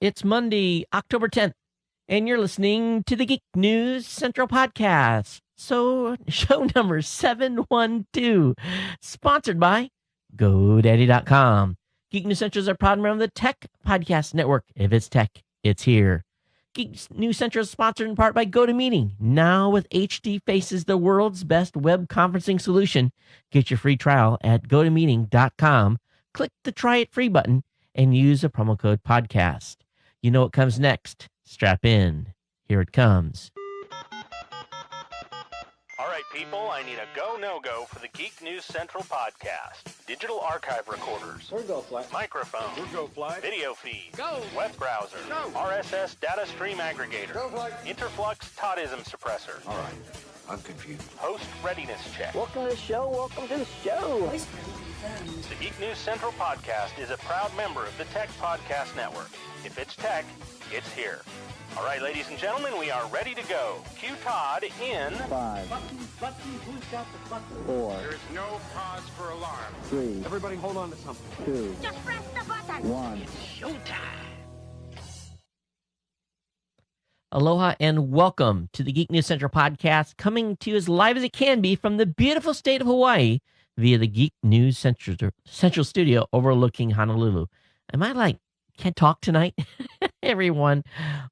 It's Monday, October 10th, and you're listening to the Geek News Central Podcast. So, show number 712, sponsored by GoDaddy.com. Geek News Central is a proud member of the Tech Podcast Network. If it's tech, it's here. Geek News Central is sponsored in part by GoToMeeting. Now with HD Faces, the world's best web conferencing solution. Get your free trial at GoToMeeting.com. Click the Try It Free button and use the promo code podcast. You know what comes next. Strap in. Here it comes. All right, people, I need a go, no-go for the Geek News Central podcast. Digital archive recorders. We're go fly. Microphone. We're go fly. Video feed. Go. Web browser. Go. RSS data stream aggregator. Go fly. Interflux Toddism suppressor. All right, I'm confused. Host readiness check. Welcome to the show. Welcome to the show. The Geek News Central podcast is a proud member of the Tech Podcast Network. If it's tech, it's here. All right, ladies and gentlemen, we are ready to go. Cue Todd in 5, Button, who's got the button? 4, There is no cause for alarm. 3, Everybody hold on to something. 2, Just press the button. 1. Aloha and welcome to the Geek News Central podcast, coming to you as live as it can be from the beautiful state of Hawaii via the Geek News Central studio overlooking Honolulu. Am I can't talk tonight? Everyone,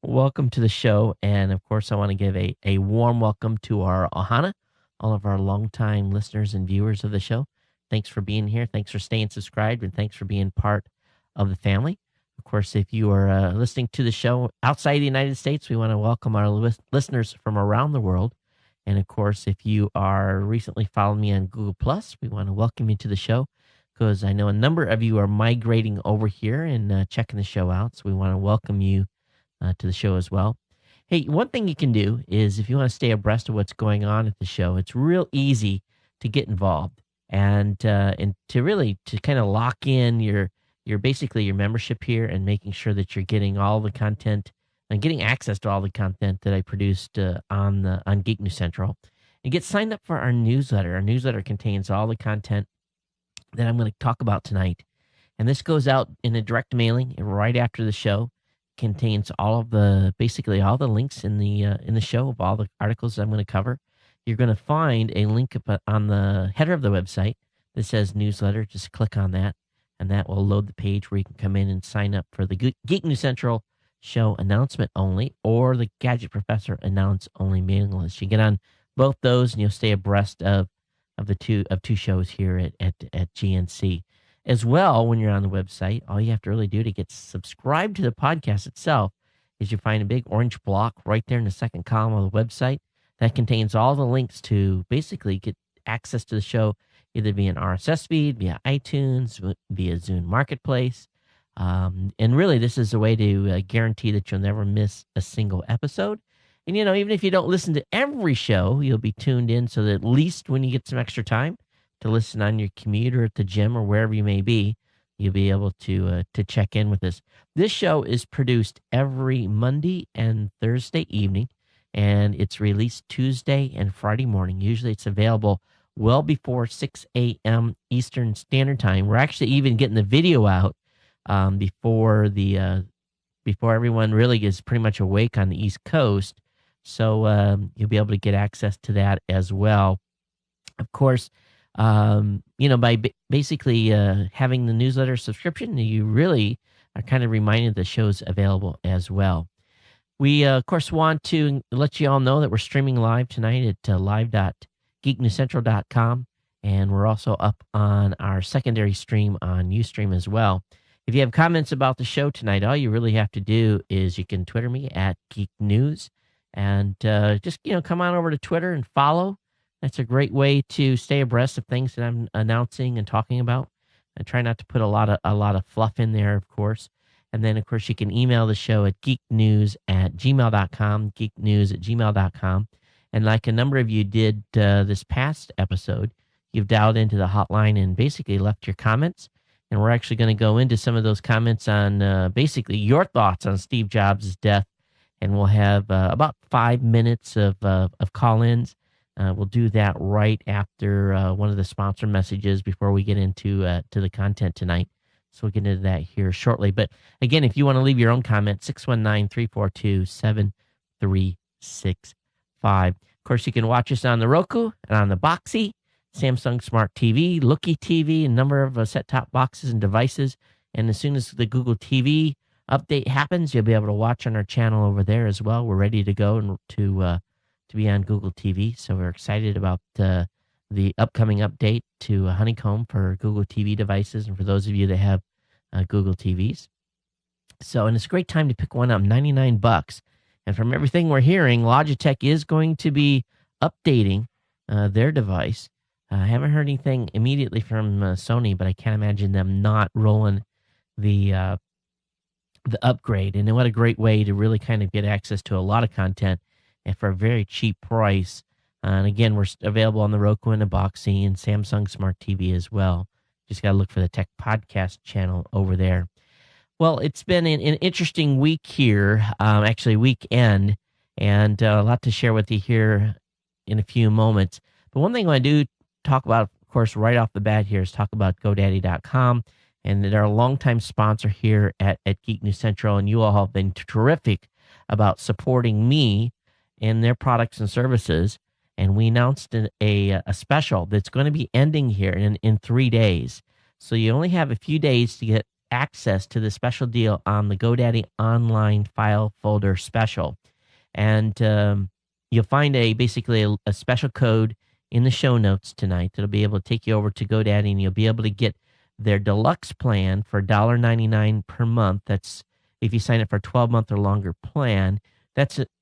welcome to the show. And of course, I want to give a warm welcome to our ohana, all of our longtime listeners and viewers of the show. Thanks for being here. Thanks for staying subscribed, and thanks for being part of the family. Of course, if you are listening to the show outside the United States, we want to welcome our listeners from around the world. And of course, if you are recently following me on Google+, we want to welcome you to the show, because I know a number of you are migrating over here and checking the show out. So we want to welcome you to the show as well. Hey, one thing you can do is if you want to stay abreast of what's going on at the show, it's real easy to get involved and to kind of lock in your basically your membership here and making sure that you're getting all the content and getting access to all the content that I produced on Geek News Central. And get signed up for our newsletter. Our newsletter contains all the content that I'm going to talk about tonight. And this goes out in a direct mailing right after the show. Contains basically all the links in the show of all the articles I'm going to cover. You're going to find a link up on the header of the website that says newsletter. Just click on that, and that will load the page where you can come in and sign up for the Geek News Central show announcement only or the Gadget Professor announce only mailing list. You get on both those, and you'll stay abreast of two shows here at GNC. As well, when you're on the website, all you have to really do to get subscribed to the podcast itself is you find a big orange block right there in the second column of the website that contains all the links to basically get access to the show, either via an RSS feed, via iTunes, via Zune Marketplace. And really, this is a way to guarantee that you'll never miss a single episode. And, even if you don't listen to every show, you'll be tuned in so that at least when you get some extra time to listen on your commute or at the gym or wherever you may be, you'll be able to check in with us. This show is produced every Monday and Thursday evening, and it's released Tuesday and Friday morning. Usually it's available well before 6 a.m. Eastern Standard Time. We're actually even getting the video out before everyone really is pretty much awake on the East Coast. So you'll be able to get access to that as well. Of course, by basically having the newsletter subscription, you really are kind of reminded the show's available as well. We, of course, want to let you all know that we're streaming live tonight at live.geeknewscentral.com, and we're also up on our secondary stream on Ustream as well. If you have comments about the show tonight, all you really have to do is you can Twitter me at Geek News, and just come on over to Twitter and follow. That's a great way to stay abreast of things that I'm announcing and talking about. I try not to put a lot of fluff in there, of course. And then, of course, you can email the show at geeknews@gmail.com, geeknews@gmail.com. And like a number of you did this past episode, you've dialed into the hotline and basically left your comments. And we're actually going to go into some of those comments on basically your thoughts on Steve Jobs' death. And we'll have about 5 minutes of call-ins. We'll do that right after one of the sponsor messages before we get into to the content tonight. So we'll get into that here shortly. But again, if you want to leave your own comment, 619-342-7365. Of course, you can watch us on the Roku and on the Boxy, Samsung Smart TV, Looky TV, a number of set-top boxes and devices. And as soon as the Google TV update happens, you'll be able to watch on our channel over there as well. We're ready to go and to be on Google TV. So we're excited about the upcoming update to Honeycomb for Google TV devices and for those of you that have Google TVs. So, and it's a great time to pick one up, $99. And from everything we're hearing, Logitech is going to be updating their device. I haven't heard anything immediately from Sony, but I can't imagine them not rolling the upgrade. And what a great way to really kind of get access to a lot of content and for a very cheap price. And again, we're available on the Roku and the Boxy and Samsung Smart TV as well. Just got to look for the Tech Podcast channel over there. Well, it's been an interesting week here, actually weekend, and a lot to share with you here in a few moments. But one thing I want to do talk about, of course, right off the bat here is talk about GoDaddy.com. And they're a longtime sponsor here at Geek News Central, and you all have been terrific about supporting me and their products and services. And we announced a special that's going to be ending here in 3 days. So you only have a few days to get access to the special deal on the GoDaddy Online File Folder Special. And you'll find basically a special code in the show notes tonight that'll be able to take you over to GoDaddy, and you'll be able to get their deluxe plan for $1.99 per month. That's if you sign up for a 12-month or longer plan.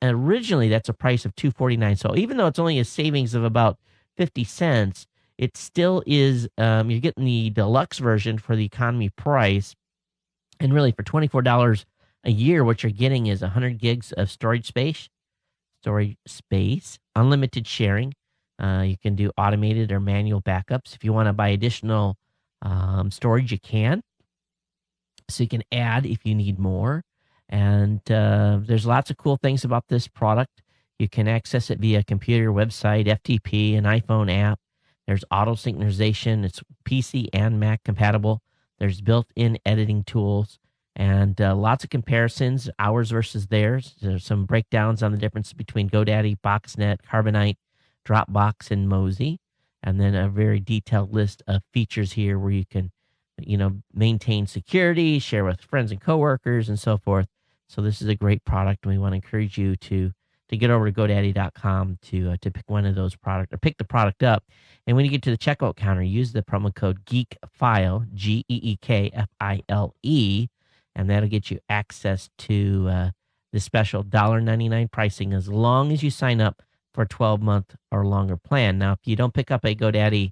Originally that's a price of $249. So even though it's only a savings of about 50 cents, it still is, you're getting the deluxe version for the economy price. And really for $24 a year, what you're getting is 100 gigs of storage space, unlimited sharing. You can do automated or manual backups. If you want to buy additional storage, you can. So you can add if you need more. And there's lots of cool things about this product. You can access it via computer, website, FTP, an iPhone app. There's auto synchronization. It's PC and Mac compatible. There's built-in editing tools and lots of comparisons, ours versus theirs. There's some breakdowns on the difference between GoDaddy, Boxnet, Carbonite, Dropbox, and Mozy. And then a very detailed list of features here where you can, maintain security, share with friends and coworkers, and so forth. So this is a great product, and we want to encourage you to get over to GoDaddy.com to pick one of those products or pick the product up. And when you get to the checkout counter, use the promo code GEEKFILE, GEEKFILE, and that'll get you access to the special $1.99 pricing as long as you sign up for a 12-month or longer plan. Now, if you don't pick up a GoDaddy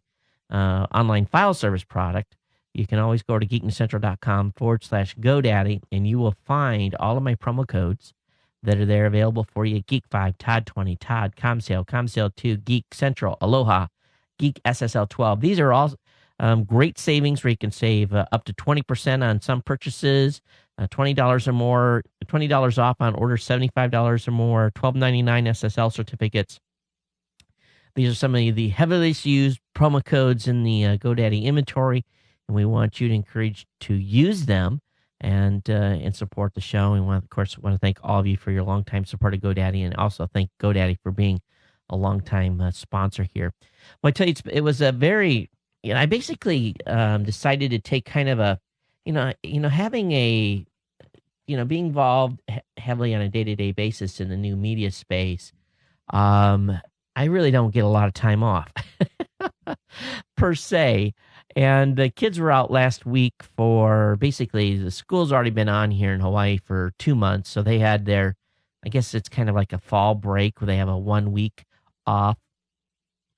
online file service product, you can always go to geeknewscentral.com/GoDaddy, and you will find all of my promo codes that are there available for you. Geek5, Todd20, Todd, ComSale, ComSale2, Geek Central, Aloha, Geek SSL12. These are all great savings where you can save up to 20% on some purchases, $20 or more, $20 off on orders $75 or more, $12.99 SSL certificates. These are some of the heavily used promo codes in the GoDaddy inventory, and we want you to encourage to use them and support the show. And we, of course, want to thank all of you for your longtime support of GoDaddy, and also thank GoDaddy for being a longtime sponsor here. Well, I tell you, it was a very, I basically decided to take kind of a, having a, being involved heavily on a day-to-day basis in the new media space. I really don't get a lot of time off per se. And the kids were out last week for basically the school's already been on here in Hawaii for 2 months. So they had their, I guess it's kind of like a fall break where they have a 1 week off.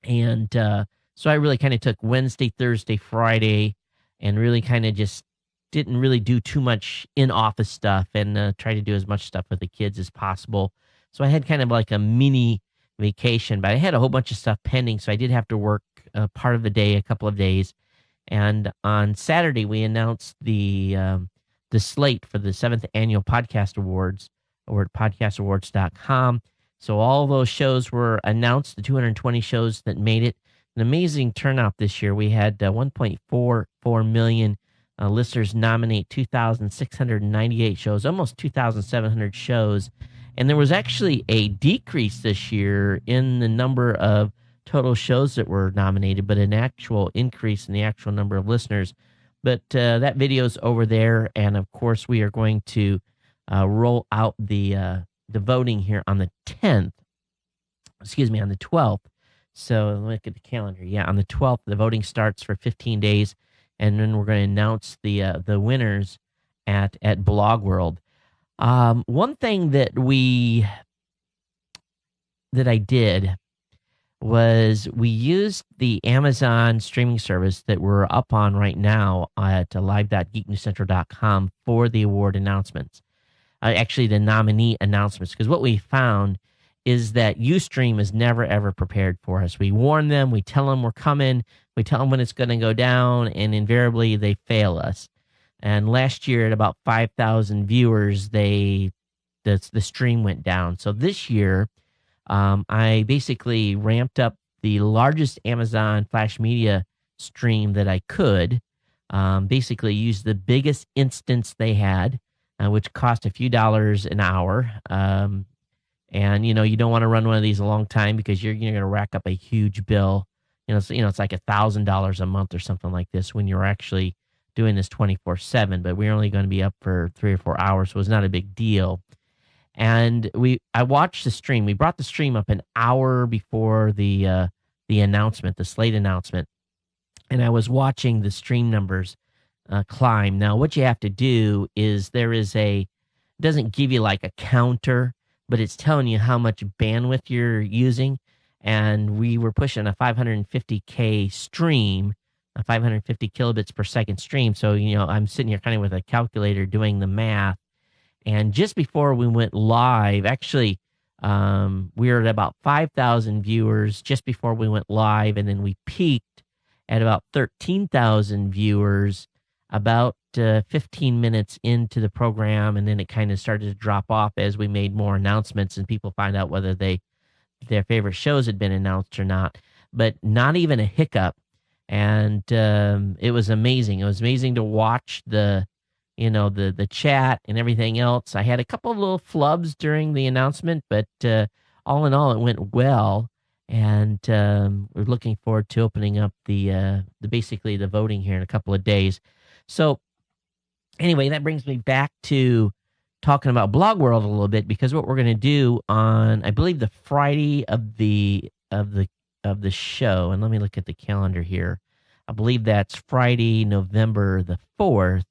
And so I really kind of took Wednesday, Thursday, Friday, and really kind of just didn't really do too much in-office stuff and try to do as much stuff with the kids as possible. So I had kind of like a mini vacation, but I had a whole bunch of stuff pending. So I did have to work part of the day, a couple of days. And on Saturday, we announced the slate for the 7th Annual Podcast Awards over at podcastawards.com. So all those shows were announced, the 220 shows that made it. An amazing turnout this year. We had 1.44 million listeners nominate 2,698 shows, almost 2,700 shows. And there was actually a decrease this year in the number of total shows that were nominated, but an actual increase in the actual number of listeners. But that video's over there. And of course, we are going to roll out the voting here on the 10th. Excuse me, on the 12th. So look at the calendar. Yeah, on the 12th, the voting starts for 15 days. And then we're going to announce the winners at Blog World. One thing that I did was we used the Amazon streaming service that we're up on right now at live.geeknewscentral.com for the award announcements. Actually, the nominee announcements, because what we found is that Ustream is never, ever prepared for us. We warn them, we tell them we're coming, we tell them when it's going to go down, and invariably they fail us. And last year, at about 5,000 viewers, the stream went down. So this year, I basically ramped up the largest Amazon Flash Media stream that I could. Basically used the biggest instance they had, which cost a few dollars an hour. And you don't want to run one of these a long time because you're going to rack up a huge bill. It's like $1,000 a month or something like this when you're actually doing this 24/7. But we're only going to be up for 3 or 4 hours, so it's not a big deal. And I watched the stream. We brought the stream up an hour before the announcement, the slate announcement, and I was watching the stream numbers climb. Now, what you have to do is it doesn't give you like a counter, but it's telling you how much bandwidth you're using. And we were pushing a 550K stream, a 550 kilobits per second stream. So, I'm sitting here kind of with a calculator doing the math. And just before we went live, actually, we were at about 5,000 viewers just before we went live. And then we peaked at about 13,000 viewers about 15 minutes into the program. And then it kind of started to drop off as we made more announcements and people find out whether their favorite shows had been announced or not. But not even a hiccup. And it was amazing. It was amazing to watch the chat and everything else. I had a couple of little flubs during the announcement, but all in all, it went well. And we're looking forward to opening up the basically the voting here in a couple of days. So anyway, that brings me back to talking about Blog World a little bit, because what we're going to do on, I believe, the Friday of the show, and let me look at the calendar here. I believe that's Friday, November the 4th.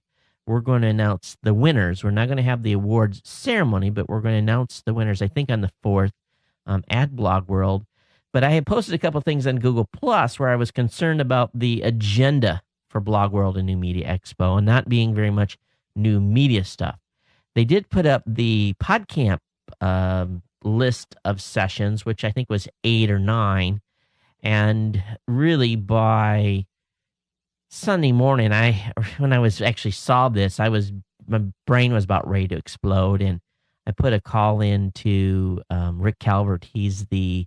We're going to announce the winners. We're not going to have the awards ceremony, but we're going to announce the winners, I think, on the 4th at Blog World. But I had posted a couple things on Google Plus where I was concerned about the agenda for Blog World and New Media Expo and not being very much new media stuff. They did put up the PodCamp list of sessions, which I think was 8 or 9. And really by Sunday morning, when I was actually saw this, my brain was about ready to explode, and I put a call in to Rick Calvert. He's the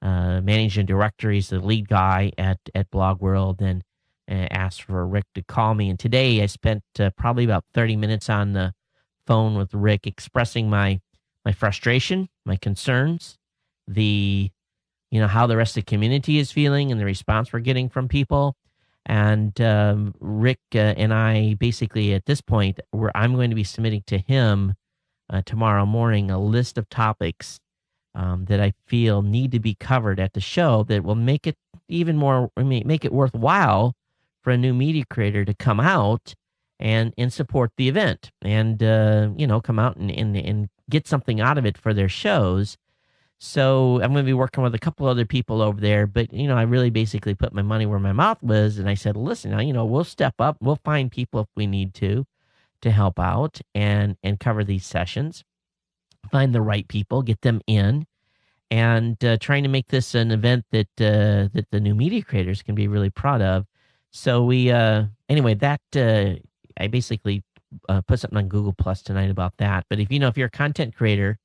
managing director. He's the lead guy at Blog World, and asked for Rick to call me. And today I spent probably about 30 minutes on the phone with Rick, expressing my frustration, my concerns, how the rest of the community is feeling, and the response we're getting from people. And Rick and I basically at this point, I'm going to be submitting to him tomorrow morning a list of topics that I feel need to be covered at the show that will make it even more, make it worthwhile for a new media creator to come out and support the event and, come out and get something out of it for their shows. So I'm going to be working with a couple other people over there, but, I really basically put my money where my mouth was. And I said, listen, we'll step up. We'll find people if we need to help out and cover these sessions, find the right people, get them in, and trying to make this an event that the new media creators can be really proud of. So we, I basically put something on Google Plus tonight about that. But if you're a content creator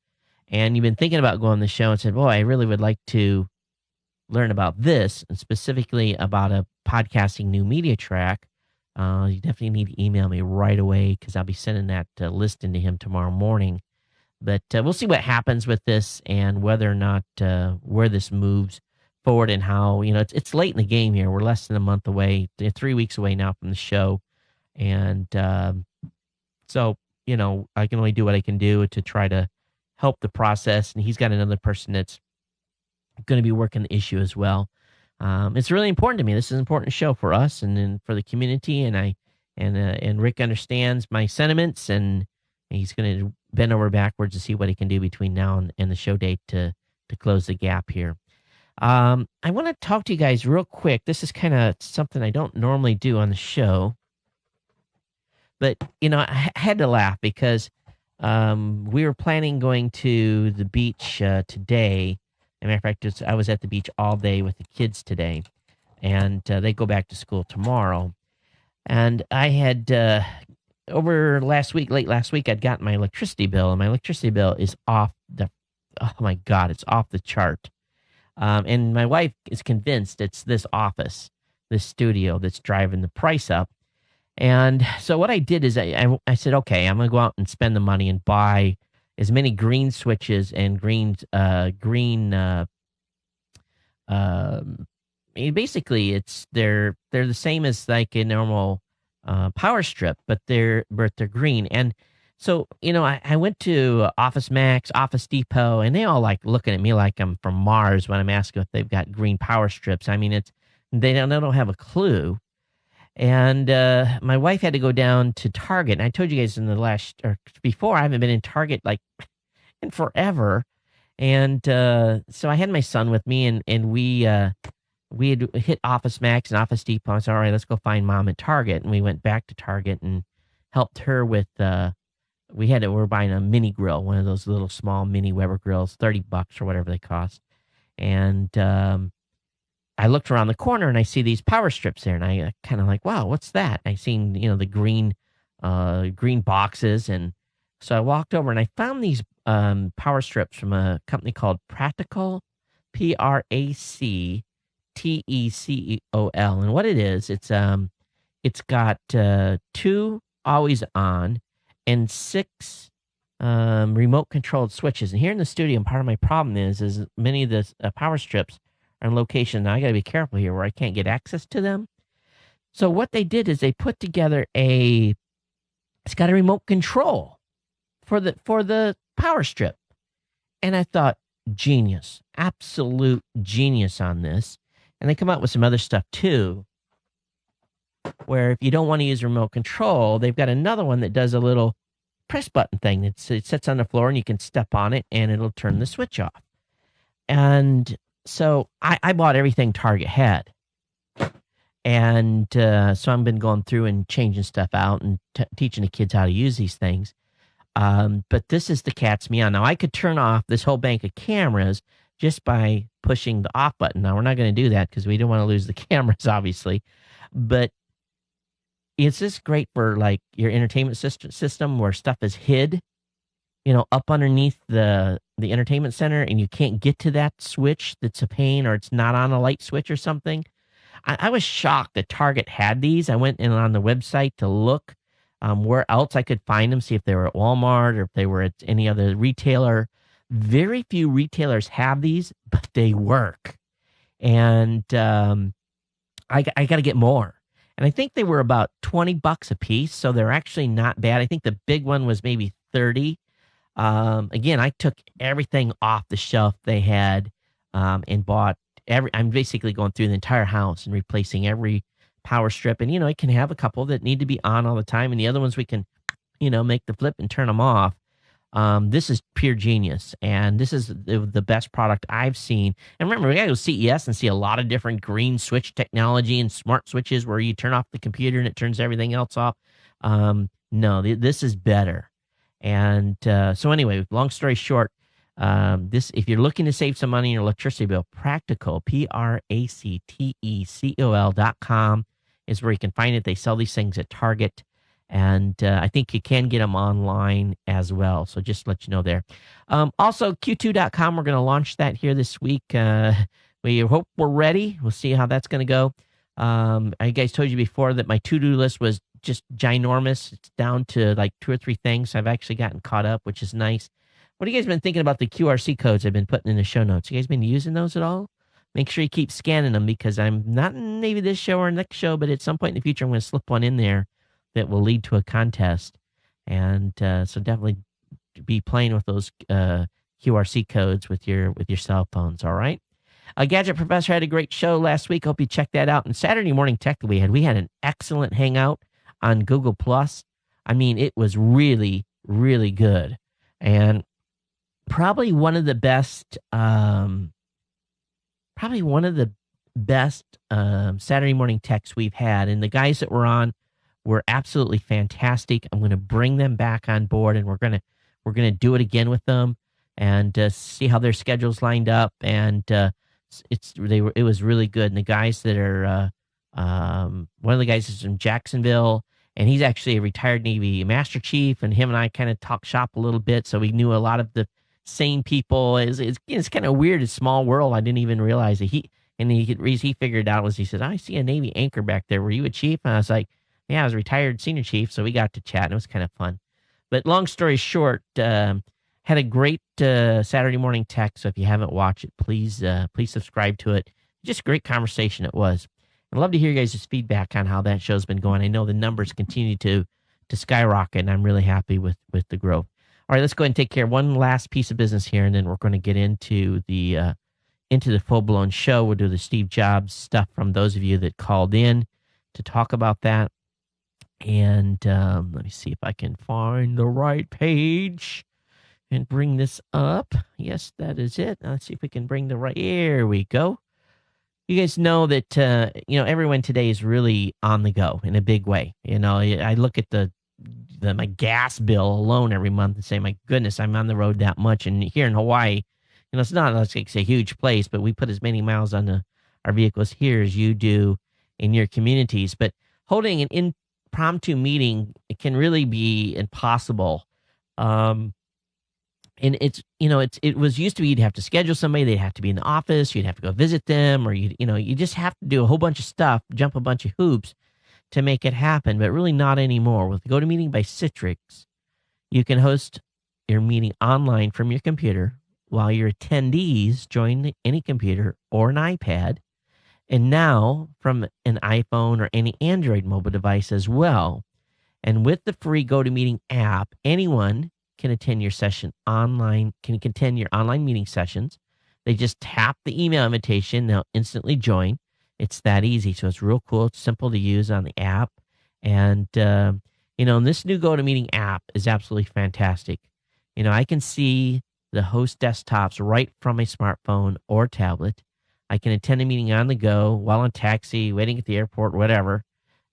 and you've been thinking about going on the show and said, boy, I really would like to learn about this, and specifically about a podcasting new media track, you definitely need to email me right away because I'll be sending that list into him tomorrow morning. But we'll see what happens with this and whether or not where this moves forward and how, it's late in the game here. We're less than a month away, 3 weeks away now from the show. And so, I can only do what I can do to try to help the process. And he's got another person that's going to be working the issue as well. It's really important to me. This is an important show for us and then for the community. And Rick understands my sentiments, and he's going to bend over backwards to see what he can do between now and the show date to close the gap here. I want to talk to you guys real quick. This is kind of something I don't normally do on the show, but I had to laugh because we were planning going to the beach today. As a matter of fact, I was at the beach all day with the kids today, and they go back to school tomorrow. And I had late last week, I'd gotten my electricity bill, and my electricity bill is oh my God, it's off the chart. And my wife is convinced it's this office, this studio that's driving the price up. And so what I did is I said, okay, I'm going to go out and spend the money and buy as many green switches and basically they're the same as like a normal power strip, but they're green. And so, I went to Office Max, Office Depot, and they all like looking at me like I'm from Mars when I'm asking if they've got green power strips. I mean, they don't have a clue. And my wife had to go down to Target. And I told you guys before, I haven't been in Target like in forever. And so I had my son with me, and we had hit Office Max and Office Depot. I said, all right, let's go find Mom at Target. And we went back to Target and helped her with, we're buying a mini grill, one of those little small mini Weber grills, $30 or whatever they cost. And I looked around the corner and I see these power strips there, and I kind of like, wow, what's that? I seen, the green boxes. And so I walked over and I found these power strips from a company called Practical, Practecol. And what it is, it's got 2 always on and 6 remote controlled switches. And here in the studio, part of my problem is many of the power strips are in location. Now I got to be careful here where I can't get access to them. So what they did is they put together it's got a remote control for the power strip. And I thought, genius, absolute genius on this. And they come out with some other stuff too, where if you don't want to use remote control, they've got another one that does a little press button thing. It sits on the floor and you can step on it and it'll turn the switch off. And so I bought everything Target had. And so I've been going through and changing stuff out and teaching the kids how to use these things. But this is the cat's meow. Now, I could turn off this whole bank of cameras just by pushing the off button. Now, we're not going to do that because we don't want to lose the cameras, obviously. But is this great for like your entertainment system where stuff is hid, up underneath the entertainment center, and you can't get to that switch that's a pain, or it's not on a light switch or something? I was shocked that Target had these. I went in on the website to look where else I could find them, see if they were at Walmart or if they were at any other retailer. Very few retailers have these, but they work. And I got to get more. And I think they were about $20 a piece, so they're actually not bad. I think the big one was maybe $30. Again, I took everything off the shelf they had and bought I'm basically going through the entire house and replacing every power strip. And, it can have a couple that need to be on all the time. And the other ones we can, make the flip and turn them off. This is pure genius. And this is the best product I've seen. And remember, we got to go CES and see a lot of different green switch technology and smart switches where you turn off the computer and it turns everything else off. No, this is better. And so anyway, long story short, if you're looking to save some money on your electricity bill, Practical, Practecol.com is where you can find it. They sell these things at Target, and I think you can get them online as well. So just to let you know there. Also, Q2.com, we're going to launch that here this week. We hope we're ready. We'll see how that's going to go. I guys told you before that my to-do list was just ginormous. It's down to like 2 or 3 things. I've actually gotten caught up, which is nice. What have you guys been thinking about the QRC codes I've been putting in the show notes? You guys been using those at all? Make sure you keep scanning them because I'm not in maybe this show or next show, but at some point in the future, I'm going to slip one in there that will lead to a contest. And so definitely be playing with those QRC codes with your cell phones, all right? Gadget Professor had a great show last week. Hope you checked that out. And Saturday Morning Tech that we had an excellent hangout on Google Plus. I mean, it was really, really good. And probably one of the best Saturday Morning Techs we've had. And the guys that were on were absolutely fantastic. I'm going to bring them back on board, and we're going to do it again with them and see how their schedules lined up. And it was really good. And the guys that are one of the guys is from Jacksonville, and he's actually a retired Navy Master Chief. And him and I kind of talked shop a little bit, so we knew a lot of the same people. It's kind of weird. It's a small world. I didn't even realize it. He figured out was he said, I see a Navy anchor back there. Were you a chief? And I was like, yeah, I was a retired senior chief. So we got to chat, and it was kind of fun. But long story short, had a great Saturday Morning Tech. So if you haven't watched it, please subscribe to it. Just a great conversation it was. I'd love to hear you guys' feedback on how that show's been going. I know the numbers continue to skyrocket, and I'm really happy with the growth. All right, let's go ahead and take care of one last piece of business here, and then we're going to get into the full-blown show. We'll do the Steve Jobs stuff from those of you that called in to talk about that. And let me see if I can find the right page and bring this up. Yes, that is it. Let's see if we can bring the right. Here we go. You guys know that everyone today is really on the go in a big way. I look at my gas bill alone every month and say, my goodness, I'm on the road that much. And here in Hawaii, it's not like it's a huge place, but we put as many miles on our vehicles here as you do in your communities. But holding an impromptu meeting, it can really be impossible. And it was used to be you'd have to schedule somebody, they'd have to be in the office, you'd have to go visit them, or you just have to do a whole bunch of stuff, jump a bunch of hoops to make it happen, but really not anymore. With GoToMeeting by Citrix, you can host your meeting online from your computer while your attendees join any computer or an iPad, and now from an iPhone or any Android mobile device as well. And with the free GoToMeeting app, anyone can attend your session online, can attend your online meeting sessions. They just tap the email invitation, they'll instantly join. It's that easy. So it's real cool. It's simple to use on the app. And, this new GoToMeeting app is absolutely fantastic. I can see the host desktops right from a smartphone or tablet. I can attend a meeting on the go while on taxi, waiting at the airport, whatever.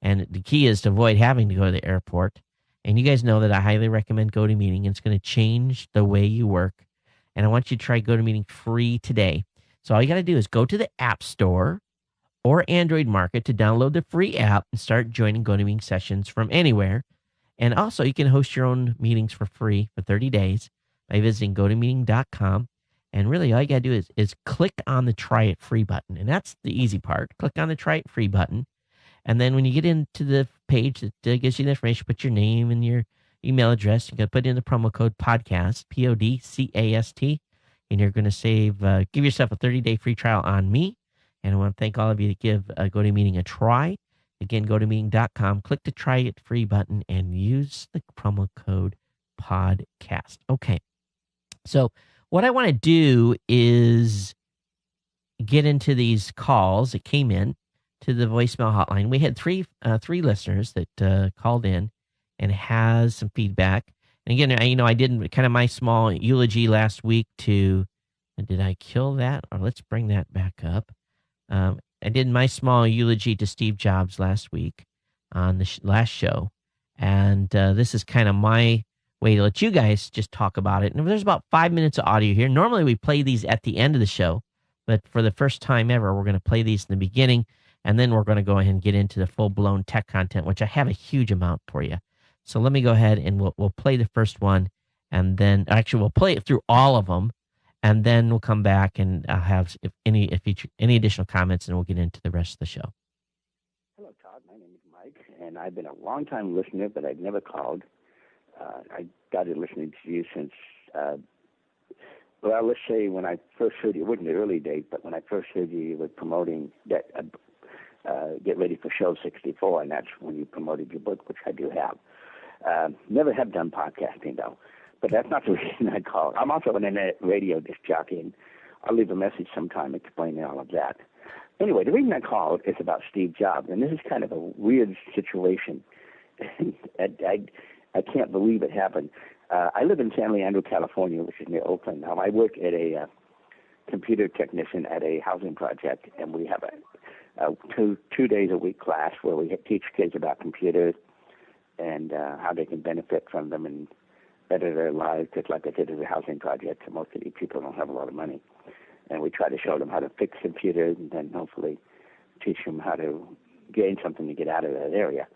And the key is to avoid having to go to the airport. And you guys know that I highly recommend GoToMeeting. It's going to change the way you work. And I want you to try GoToMeeting free today. So all you got to do is go to the App Store or Android Market to download the free app and start joining GoToMeeting sessions from anywhere. And also, you can host your own meetings for free for 30 days by visiting GoToMeeting.com. And really, all you got to do is click on the Try It Free button. And that's the easy part. Click on the Try It Free button. And then when you get into the page that gives you the information, put your name and your email address. You're going to put in the promo code PODCAST, PODCAST, and you're going to give yourself a 30-day free trial on me. And I want to thank all of you to give GoToMeeting a try. Again, GoToMeeting.com, click the Try It Free button, and use the promo code PODCAST. Okay, so what I want to do is get into these calls that came in to the voicemail hotline. We had three listeners that called in and has some feedback. And again, I did kind of my small eulogy last week to, did I kill that? Or let's bring that back up. I did my small eulogy to Steve Jobs last week on the last show. And this is kind of my way to let you guys just talk about it. And there's about 5 minutes of audio here. Normally we play these at the end of the show, but for the first time ever, we're going to play these in the beginning. And then we're going to go ahead and get into the full-blown tech content, which I have a huge amount for you. So let me go ahead and we'll play the first one, and then actually we'll play it through all of them, and then we'll come back and I'll have any additional comments, and we'll get into the rest of the show. and I've been a long-time listener, but I've never called. I started listening to you since, well, let's say when I first heard you, it wasn't the early days, but when I first heard you were promoting that, Get Ready for Show 64, and that's when you promoted your book, which I do have. Never have done podcasting, though, but that's not the reason I called. I'm also an internet radio disc jockey, and I'll leave a message sometime explaining all of that. Anyway, the reason I called is about Steve Jobs, and this is kind of a weird situation. I can't believe it happened. I live in San Leandro, California, which is near Oakland. Now, I work at a computer technician at a housing project, and we have a two days a week class where we teach kids about computers and how they can benefit from them and better their lives, just like I did as a housing project. So most of these people don't have a lot of money. And we try to show them how to fix computers and then hopefully teach them how to gain something to get out of that area.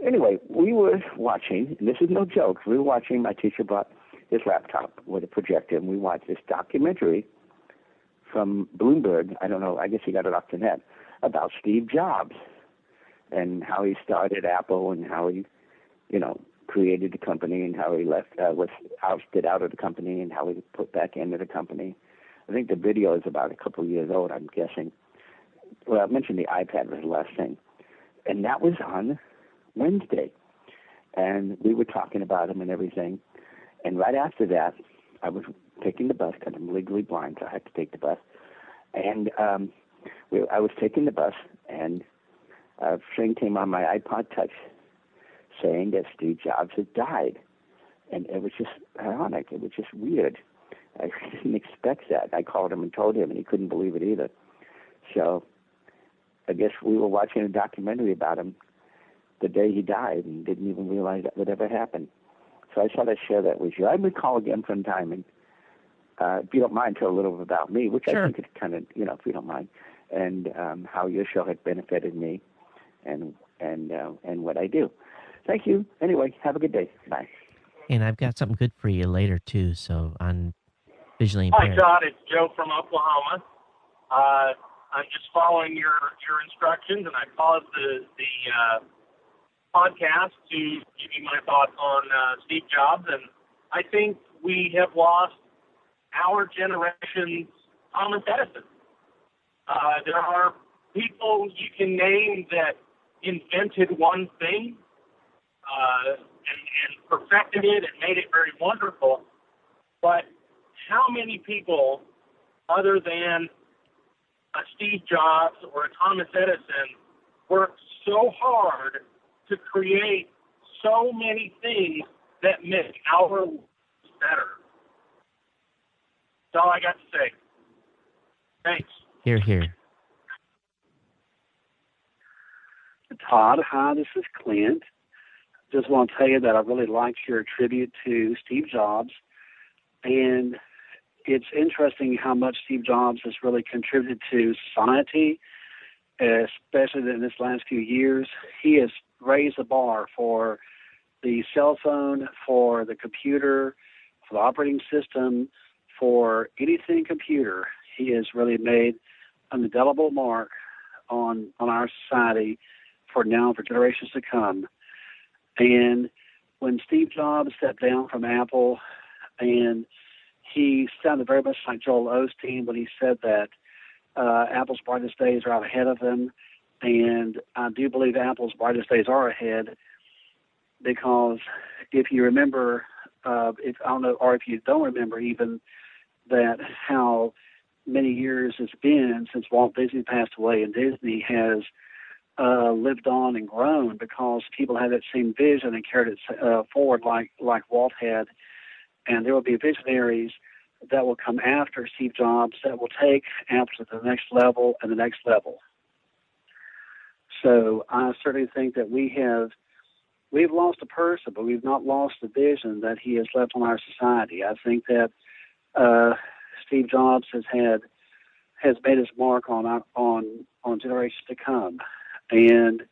Anyway, we were watching, and this is no joke, we were watching, my teacher brought his laptop with a projector, and we watched this documentary from Bloomberg, I don't know, I guess he got it off the net, about Steve Jobs and how he started Apple and how he, created the company and how he left, was ousted out of the company and how he put back into the company. I think the video is about a couple of years old, I'm guessing. Well, I mentioned the iPad was the last thing. And that was on Wednesday. And we were talking about him and everything. And right after that, I was taking the bus because I'm legally blind, so I had to take the bus. And I was taking the bus, and a thing came on my iPod Touch saying that Steve Jobs had died. And it was just ironic. It was just weird. I didn't expect that. I called him and told him, and he couldn't believe it either. So I guess we were watching a documentary about him the day he died and didn't even realize that would ever happen. So I thought I'd share that with you. I would call again from time, and if you don't mind, tell a little bit about me, which Sure. I think is kind of, if you don't mind, and how your show has benefited me and what I do. Thank you. Anyway, have a good day. Bye. And I've got something good for you later, too, so on visually Hi, impaired. Todd. It's Joe from Oklahoma. I'm just following your instructions, and I paused the podcast to give you my thoughts on Steve Jobs. And I think we have lost our generation's Thomas Edison. There are people you can name that invented one thing and perfected it and made it very wonderful. But how many people, other than a Steve Jobs or a Thomas Edison, worked so hard to create so many things that make our lives better? That's all I got to say. Thanks. Hear, hear. Todd, hi, this is Clint. Just want to tell you that I really liked your tribute to Steve Jobs. And it's interesting how much Steve Jobs has really contributed to society, especially in this last few years. He has raised the bar for the cell phone, for the computer, for the operating system, for anything computer. He has really made an indelible mark on our society for generations to come. And when Steve Jobs stepped down from Apple, and he sounded very much like Joel Osteen when he said that Apple's brightest days are out ahead of him. And I do believe Apple's brightest days are ahead, because if you remember, if you don't remember even, that how many years it's been since Walt Disney passed away, and Disney has lived on and grown because people had that same vision and carried it forward like Walt had. And there will be visionaries that will come after Steve Jobs that will take Apple to the next level and the next level. So I certainly think that we've lost a person, but we've not lost the vision that he has left on our society. I think that Steve Jobs has made his mark on generations to come. And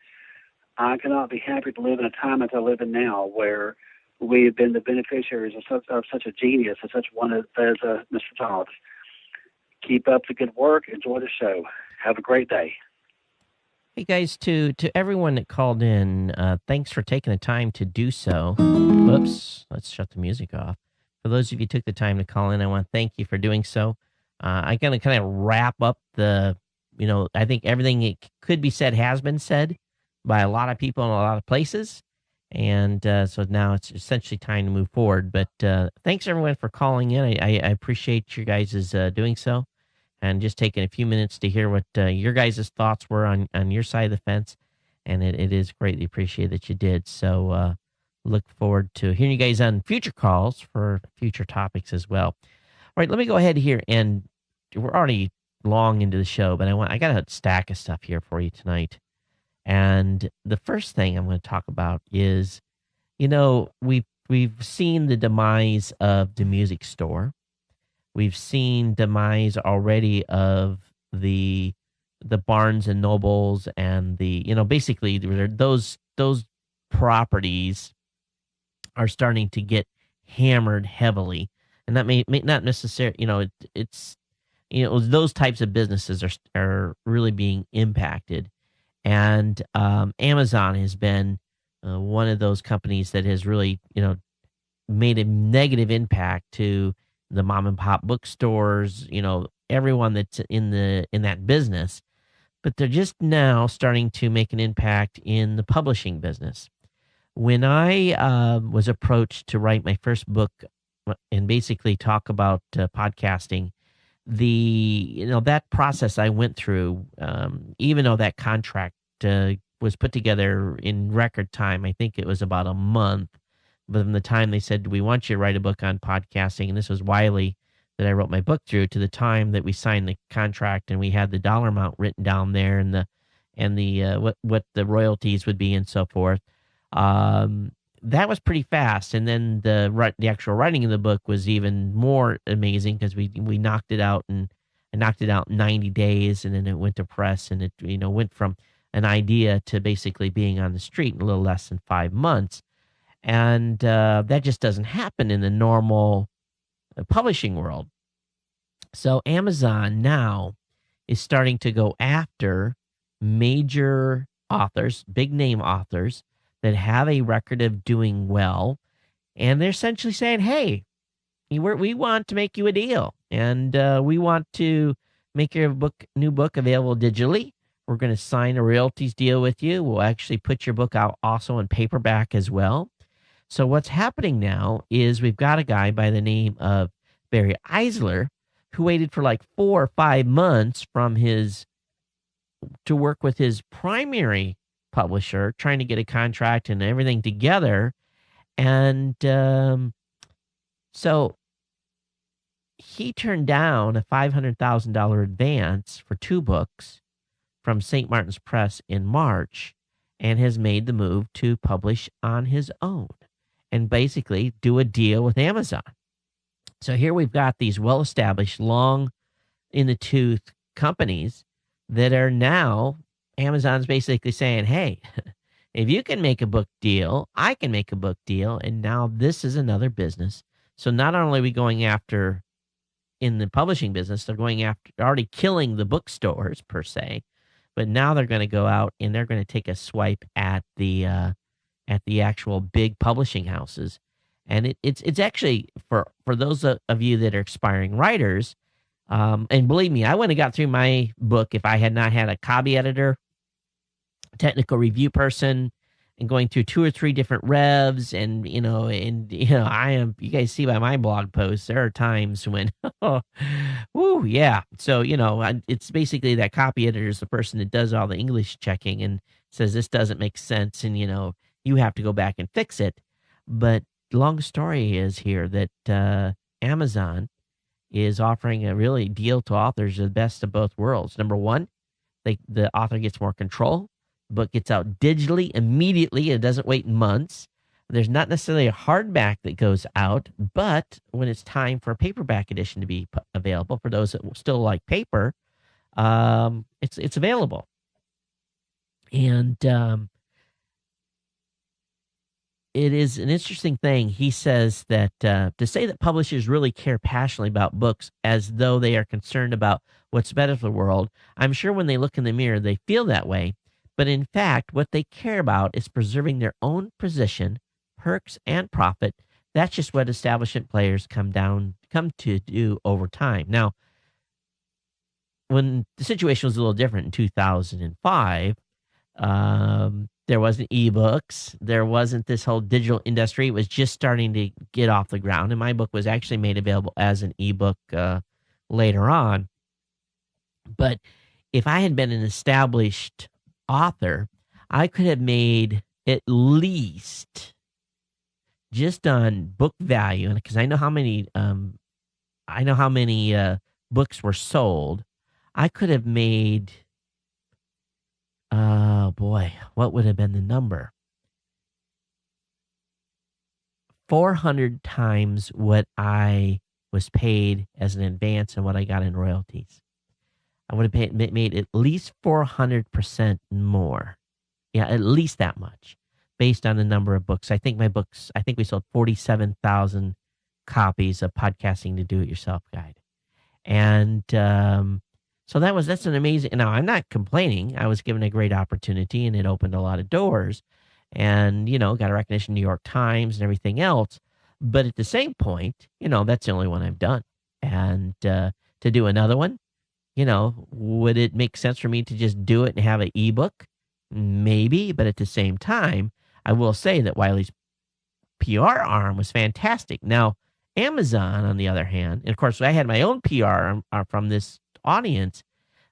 I cannot be happy to live in a time that I live in now, where we've been the beneficiaries of such a genius, of such one as Mr. Jobs. Keep up the good work. Enjoy the show. Have a great day. Hey guys, to everyone that called in, thanks for taking the time to do so. Whoops, let's shut the music off. For those of you who took the time to call in, I want to thank you for doing so. I'm going to kind of wrap up I think everything that could be said has been said by a lot of people in a lot of places. And so now it's essentially time to move forward. But thanks everyone for calling in. I appreciate you guys' doing so. And just taking a few minutes to hear what your guys' thoughts were on your side of the fence. And it is greatly appreciated that you did. So look forward to hearing you guys on future calls for future topics as well. All right, let me go ahead here. And we're already long into the show, but I got a stack of stuff here for you tonight. And the first thing I'm going to talk about is, we've seen the demise of the music store. We've seen demise already of the Barnes and Nobles and basically those properties are starting to get hammered heavily, and that may not necessarily, it's those types of businesses are really being impacted, and Amazon has been one of those companies that has really made a negative impact to the mom and pop bookstores, everyone that's in that business, but they're just now starting to make an impact in the publishing business. When I was approached to write my first book and basically talk about podcasting, that process I went through, even though that contract was put together in record time, I think it was about a month. But from the time they said, we want you to write a book on podcasting, and this was Wiley that I wrote my book through, to the time that we signed the contract and we had the dollar amount written down there and the what the royalties would be and so forth, that was pretty fast. And then the actual writing of the book was even more amazing, because we knocked it out, and I knocked it out in 90 days, and then it went to press, and it went from an idea to basically being on the street in a little less than 5 months. And that just doesn't happen in the normal publishing world. So Amazon now is starting to go after major authors, big name authors that have a record of doing well. And they're essentially saying, hey, we want to make you a deal. And we want to make your new book available digitally. We're going to sign a royalties deal with you. We'll actually put your book out also in paperback as well. So what's happening now is we've got a guy by the name of Barry Eisler, who waited for like 4 or 5 months to work with his primary publisher, trying to get a contract and everything together. And so he turned down a $500,000 advance for 2 books from St. Martin's Press in March, and has made the move to publish on his own and basically do a deal with Amazon. So here we've got these well-established, long-in-the-tooth companies that are now, Amazon's basically saying, hey, if you can make a book deal, I can make a book deal, and now this is another business. So not only are we going after, in the publishing business, they're going after, already killing the bookstores, per se, but now they're going to go out and they're going to take a swipe at the actual big publishing houses. And it's actually, for those of you that are aspiring writers, and believe me, I wouldn't have got through my book if I had not had a copy editor, technical review person, and going through 2 or 3 different revs. And you guys see by my blog posts, there are times when, woo, yeah. So, it's basically that copy editor is the person that does all the English checking and says, this doesn't make sense. And, you have to go back and fix it. But long story is here that Amazon is offering a really deal to authors, the best of both worlds. Number one, the author gets more control. The book gets out digitally immediately. It doesn't wait months. There's not necessarily a hardback that goes out, but when it's time for a paperback edition to be available, for those that still like paper, it's available. And it is an interesting thing. He says that to say that publishers really care passionately about books as though they are concerned about what's better for the world, I'm sure when they look in the mirror, they feel that way. But in fact, what they care about is preserving their own position, perks, and profit. That's just what establishment players come to do over time. Now, when the situation was a little different in 2005, there wasn't ebooks. There wasn't this whole digital industry. It was just starting to get off the ground. And my book was actually made available as an ebook later on. But if I had been an established author, I could have made at least, just on book value, and because I know how many books were sold, I could have made, oh boy, what would have been the number? 400 times what I was paid as an advance and what I got in royalties. I would have made at least 400% more. Yeah, at least that much, based on the number of books. I think we sold 47,000 copies of Podcasting to Do It Yourself Guide. And so that's an amazing. Now, I'm not complaining. I was given a great opportunity, and it opened a lot of doors, and got a recognition, New York Times, and everything else. But at the same point, that's the only one I've done. And to do another one, would it make sense for me to just do it and have an ebook? Maybe, but at the same time, I will say that Wiley's PR arm was fantastic. Now, Amazon, on the other hand, and of course, I had my own PR from this audience,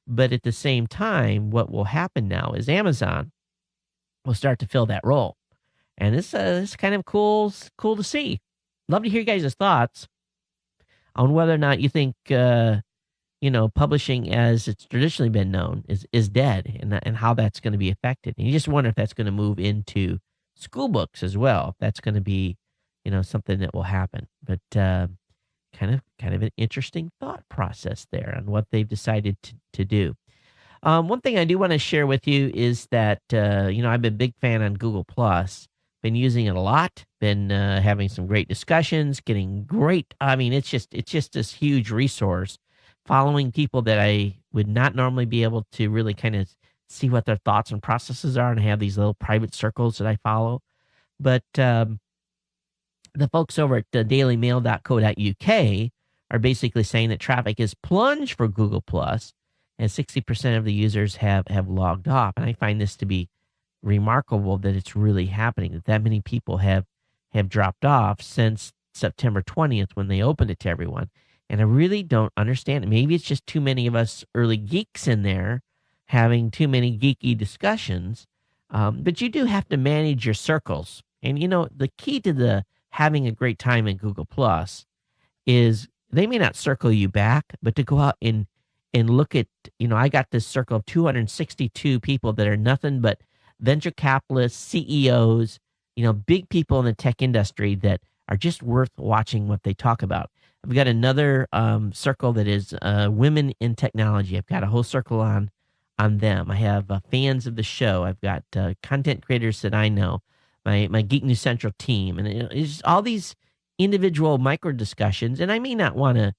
but at the same time, what will happen now is Amazon will start to fill that role, and it's kind of cool to see. Love to hear you guys' thoughts on whether or not you think publishing as it's traditionally been known is dead, and how that's going to be affected. And you just wonder if that's going to move into school books as well. If that's going to be something that will happen. But kind of an interesting thought process there on what they've decided to do. One thing I do want to share with you is that I've been a big fan on Google Plus. Been using it a lot. Been having some great discussions. Getting great. I mean, it's just this huge resource. Following people that I would not normally be able to really kind of see what their thoughts and processes are, and I have these little private circles that I follow. But the folks over at dailymail.co.uk are basically saying that traffic has plunged for Google Plus, and 60% of the users have logged off. And I find this to be remarkable that it's really happening, that many people have dropped off since September 20th when they opened it to everyone. And I really don't understand it. Maybe it's just too many of us early geeks in there having too many geeky discussions. But you do have to manage your circles. And, the key to having a great time in Google Plus is they may not circle you back, but to go out and look at, I got this circle of 262 people that are nothing but venture capitalists, CEOs, big people in the tech industry that are just worth watching what they talk about. I've got another circle that is women in technology. I've got a whole circle on them. I have fans of the show. I've got content creators that I know, my Geek News Central team, and it's just all these individual micro discussions. And I may not want to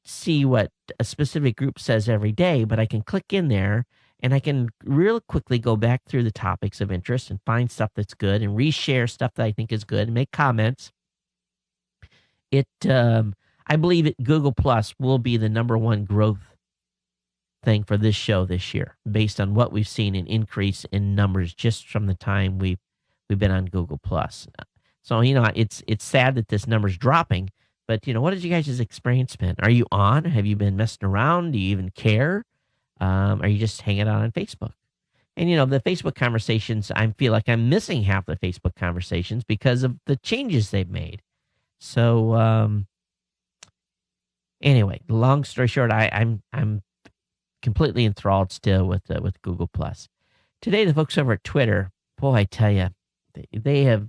see what a specific group says every day, but I can click in there and I can real quickly go back through the topics of interest and find stuff that's good and reshare stuff that I think is good and make comments. I believe Google Plus will be the number one growth thing for this show this year, based on what we've seen an increase in numbers just from the time we've been on Google Plus. So it's sad that this number's dropping, but what has you guys' experience been? Are you on? Have you been messing around? Do you even care? Are you just hanging out on Facebook? And the Facebook conversations, I feel like I'm missing half the Facebook conversations because of the changes they've made. So anyway, long story short, I'm completely enthralled still with Google Plus. Today, the folks over at Twitter, boy, I tell you, they have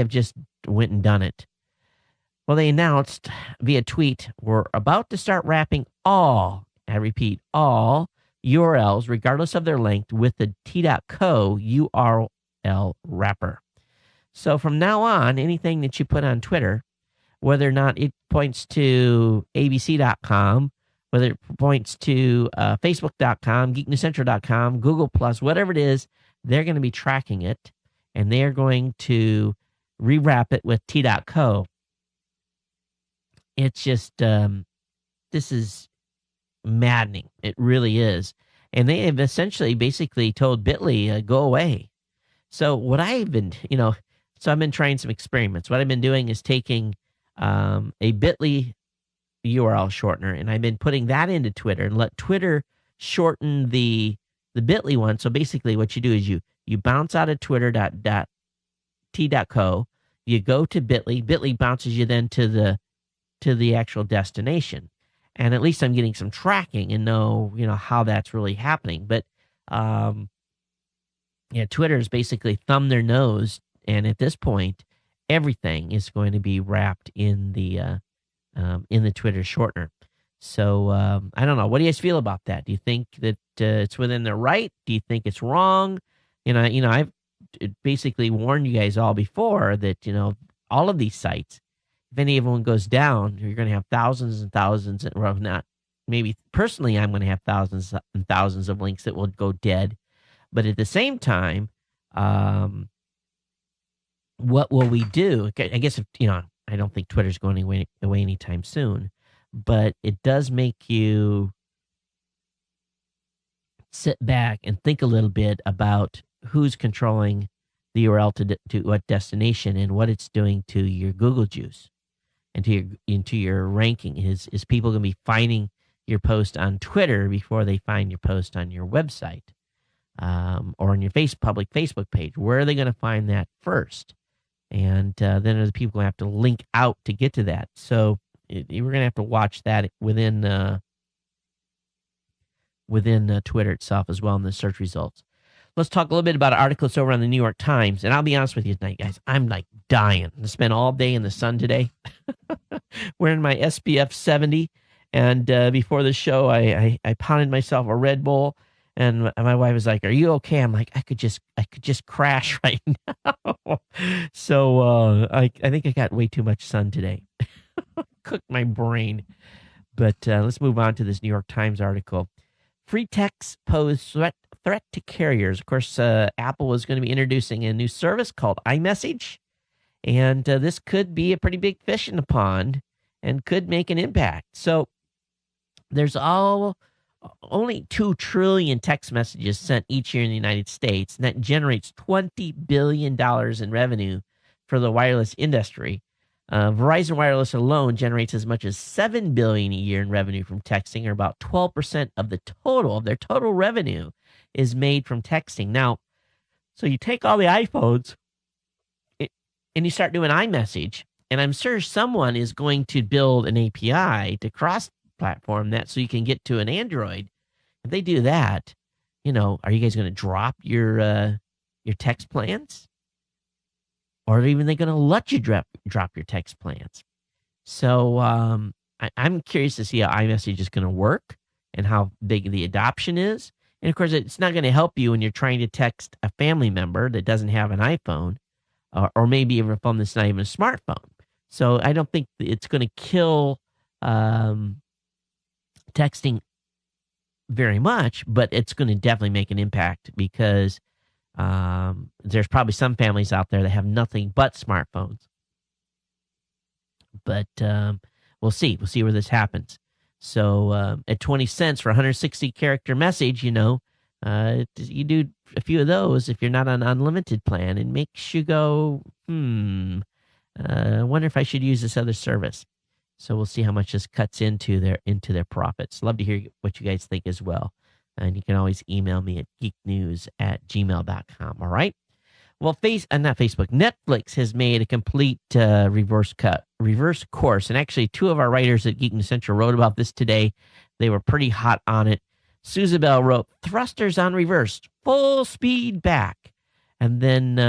just went and done it. Well, they announced via tweet, we're about to start wrapping all, I repeat, all URLs, regardless of their length, with the t.co URL wrapper. So from now on, anything that you put on Twitter, whether or not it points to abc.com whether it points to Facebook.com, GeekNewsCentral.com, Google+, whatever it is, they're going to be tracking it, and they're going to rewrap it with T.co. It's just, this is maddening. It really is. And they have essentially basically told Bitly, go away. So what I've been, so I've been trying some experiments. What I've been doing is taking a Bitly URL shortener, and I've been putting that into Twitter and let Twitter shorten the Bitly one. So basically what you do is you bounce out of Twitter.t.co, you go to Bitly bounces you then to the actual destination. And at least I'm getting some tracking and know how that's really happening. But Twitter's basically thumbed their nose, and at this point, everything is going to be wrapped in the Twitter shortener. So I don't know. What do you guys feel about that? Do you think that it's within their right? Do you think it's wrong? I've basically warned you guys all before that all of these sites, if any of one goes down, you're going to have thousands and thousands. Well, not maybe personally, I'm going to have thousands and thousands of links that will go dead. But at the same time, what will we do? I guess I don't think Twitter's going away anytime soon, but it does make you sit back and think a little bit about who's controlling the URL to what destination and what it's doing to your Google juice and into your ranking. Is people going to be finding your post on Twitter before they find your post on your website? Or on your public Facebook page? Where are they going to find that first? And then other people going to have to link out to get to that. So we're going to have to watch that within Twitter itself as well in the search results. Let's talk a little bit about an article that's over on the New York Times. And I'll be honest with you tonight, guys. I'm like dying. I spent all day in the sun today wearing my SPF 70. And before the show, I pounded myself a Red Bull. And my wife was like, "Are you okay?" I'm like, I could just crash right now. So I think I got way too much sun today. Cooked my brain. But let's move on to this New York Times article. Free text pose threat to carriers. Of course, Apple is going to be introducing a new service called iMessage. And this could be a pretty big fish in the pond and could make an impact. So there's only 2 trillion text messages sent each year in the United States, and that generates $20 billion in revenue for the wireless industry. Verizon Wireless alone generates as much as $7 billion a year in revenue from texting, or about 12% of their total revenue is made from texting. Now, so you take all the iPhones and you start doing iMessage, and I'm sure someone is going to build an API to cross-platform that so you can get to an Android. If they do that, are you guys going to drop your text plans? Or are even they going to let you drop your text plans? So I'm curious to see how iMessage is going to work and how big the adoption is. And, of course, it's not going to help you when you're trying to text a family member that doesn't have an iPhone or maybe even a phone that's not even a smartphone. So I don't think it's going to kill texting very much, but it's going to definitely make an impact because there's probably some families out there that have nothing but smartphones. But we'll see. We'll see where this happens. So at 20 cents for a 160-character message, you do a few of those if you're not on an unlimited plan. It makes you go, I wonder if I should use this other service. So we'll see how much this cuts into their profits. Love to hear what you guys think as well. And you can always email me at geeknews@gmail.com. All right. Well, not Facebook. Netflix has made a complete reverse course. And actually, 2 of our writers at Geek News Central wrote about this today. They were pretty hot on it. Suzabel wrote, "Thrusters on reverse, full speed back." And then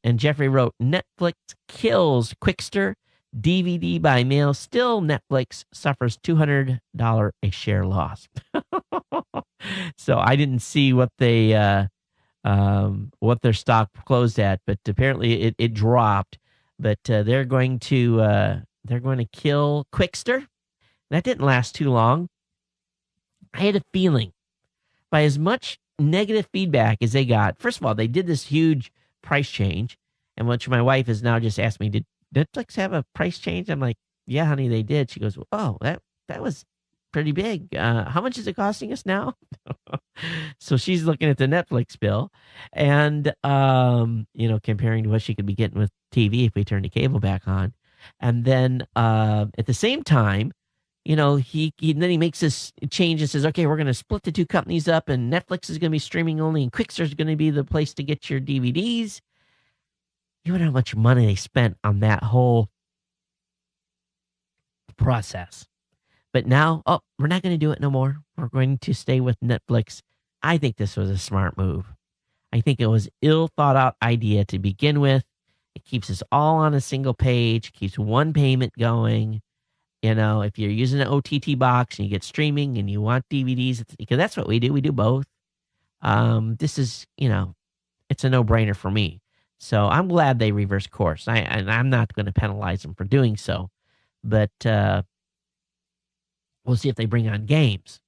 and Jeffrey wrote, "Netflix kills Quickster, DVD by mail. Still, Netflix suffers $200 a share loss." So I didn't see what they what their stock closed at, but apparently it dropped. But they're going to kill Quickster. That didn't last too long. I had a feeling by as much negative feedback as they got. First of all, they did this huge price change, and which my wife has now just asked me, did Netflix have a price change? I'm like, yeah, honey, they did. She goes, oh, that was pretty big. How much is it costing us now? So she's looking at the Netflix bill and, comparing to what she could be getting with TV if we turn the cable back on. And then at the same time, he makes this change and says, okay, we're going to split the two companies up, and Netflix is going to be streaming only, and Quixter is going to be the place to get your DVDs. You know how much money they spent on that whole process. But now, we're not going to do it no more. We're going to stay with Netflix. I think this was a smart move. I think it was ill thought out idea to begin with. It keeps us all on a single page, keeps one payment going. If you're using an OTT box and you get streaming and you want DVDs, because that's what we do. We do both. This is, it's a no-brainer for me. So I'm glad they reversed course. And I'm not going to penalize them for doing so. But we'll see if they bring on games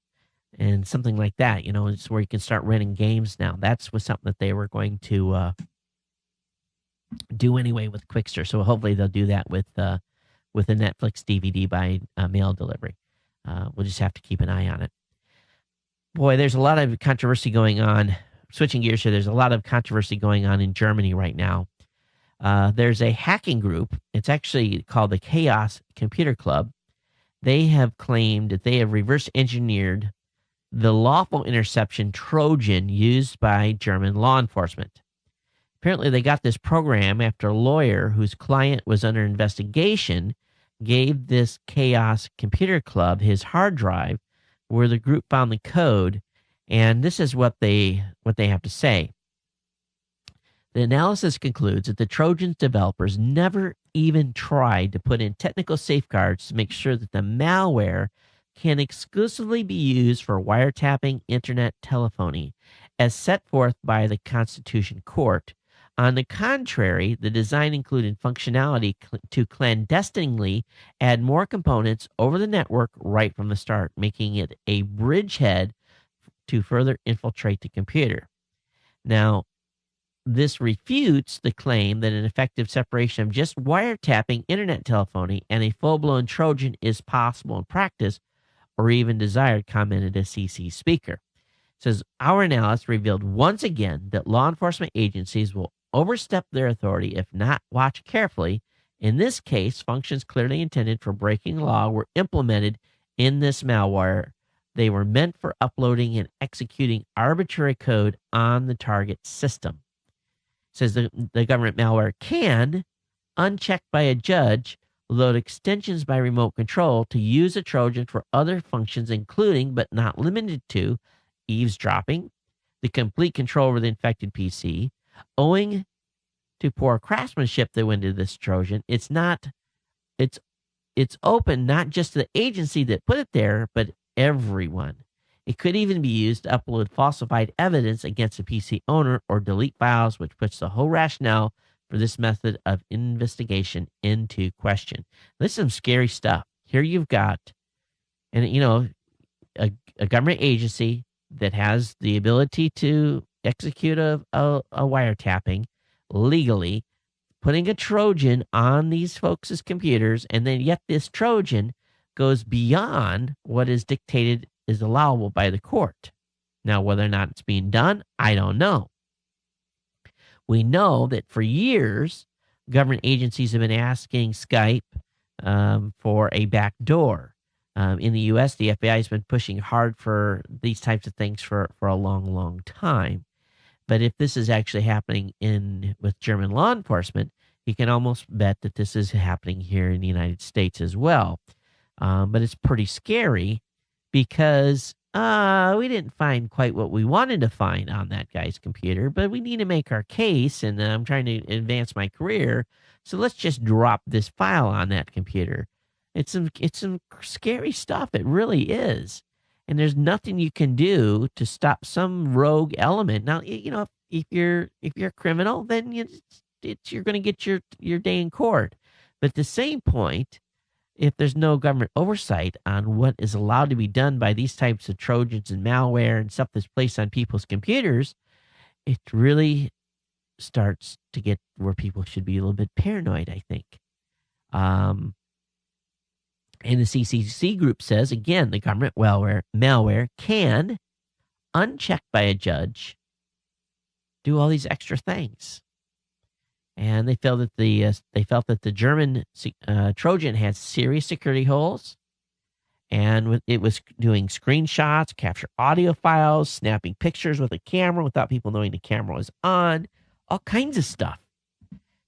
and something like that. It's where you can start renting games now. That's was something that they were going to do anyway with Quixter. So hopefully they'll do that with a Netflix DVD by mail delivery. We'll just have to keep an eye on it. Boy, there's a lot of controversy going on. Switching gears here, there's a lot of controversy going on in Germany right now. There's a hacking group. It's actually called the Chaos Computer Club. They have claimed that they have reverse engineered the lawful interception Trojan used by German law enforcement. Apparently, they got this program after a lawyer whose client was under investigation gave this Chaos Computer Club his hard drive where the group found the code. And this is what they have to say. The analysis concludes that the Trojan's developers never even tried to put in technical safeguards to make sure that the malware can exclusively be used for wiretapping internet telephony, as set forth by the Constitution Court. On the contrary, the design included functionality to clandestinely add more components over the network right from the start, making it a bridgehead to further infiltrate the computer. Now, this refutes the claim that an effective separation of just wiretapping internet telephony and a full-blown Trojan is possible in practice or even desired, commented a CC speaker. It says, our analysis revealed once again that law enforcement agencies will overstep their authority if not watched carefully. In this case, functions clearly intended for breaking law were implemented in this malware. They were meant for uploading and executing arbitrary code on the target system. It says the government malware can, unchecked by a judge, load extensions by remote control to use a Trojan for other functions, including but not limited to eavesdropping, the complete control over the infected PC. Owing to poor craftsmanship that went into this Trojan, it's open not just to the agency that put it there, but everyone. It could even be used to upload falsified evidence against a PC owner or delete files, which puts the whole rationale for this method of investigation into question. This is some scary stuff. Here you've got, a government agency that has the ability to execute a wiretapping legally, putting a Trojan on these folks' computers, and then yet this Trojan goes beyond what is dictated is allowable by the court. Now, whether or not it's being done, I don't know. We know that for years, government agencies have been asking Skype for a back door. In the U.S., the FBI has been pushing hard for these types of things for a long, long time. But if this is actually happening with German law enforcement, you can almost bet that this is happening here in the United States as well. But it's pretty scary because we didn't find quite what we wanted to find on that guy's computer, but we need to make our case, and I'm trying to advance my career, so let's just drop this file on that computer. It's some scary stuff. It really is. And there's nothing you can do to stop some rogue element. Now, if you're a criminal, then you're going to get your day in court. But at the same point, if there's no government oversight on what is allowed to be done by these types of Trojans and malware and stuff that's placed on people's computers, it really starts to get where people should be a little bit paranoid, I think. And the CCC group says, again, the government malware can, unchecked by a judge, do all these extra things. And they felt that the German Trojan had serious security holes, and it was doing screenshots, capture audio files, snapping pictures with a camera without people knowing the camera was on, all kinds of stuff.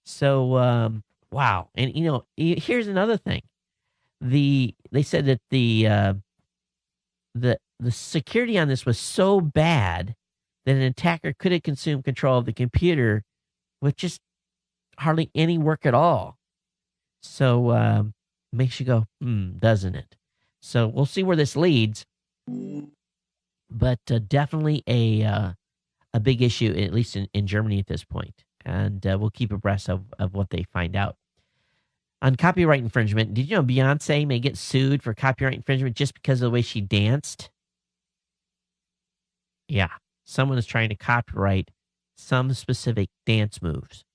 So, wow. And, here's another thing. They said that the security on this was so bad that an attacker could have consumed control of the computer with just hardly any work at all. So, makes you go, doesn't it? So we'll see where this leads, but definitely a big issue, at least in Germany at this point. And we'll keep abreast of what they find out. On copyright infringement, did you know Beyonce may get sued for copyright infringement just because of the way she danced? Yeah, someone is trying to copyright some specific dance moves.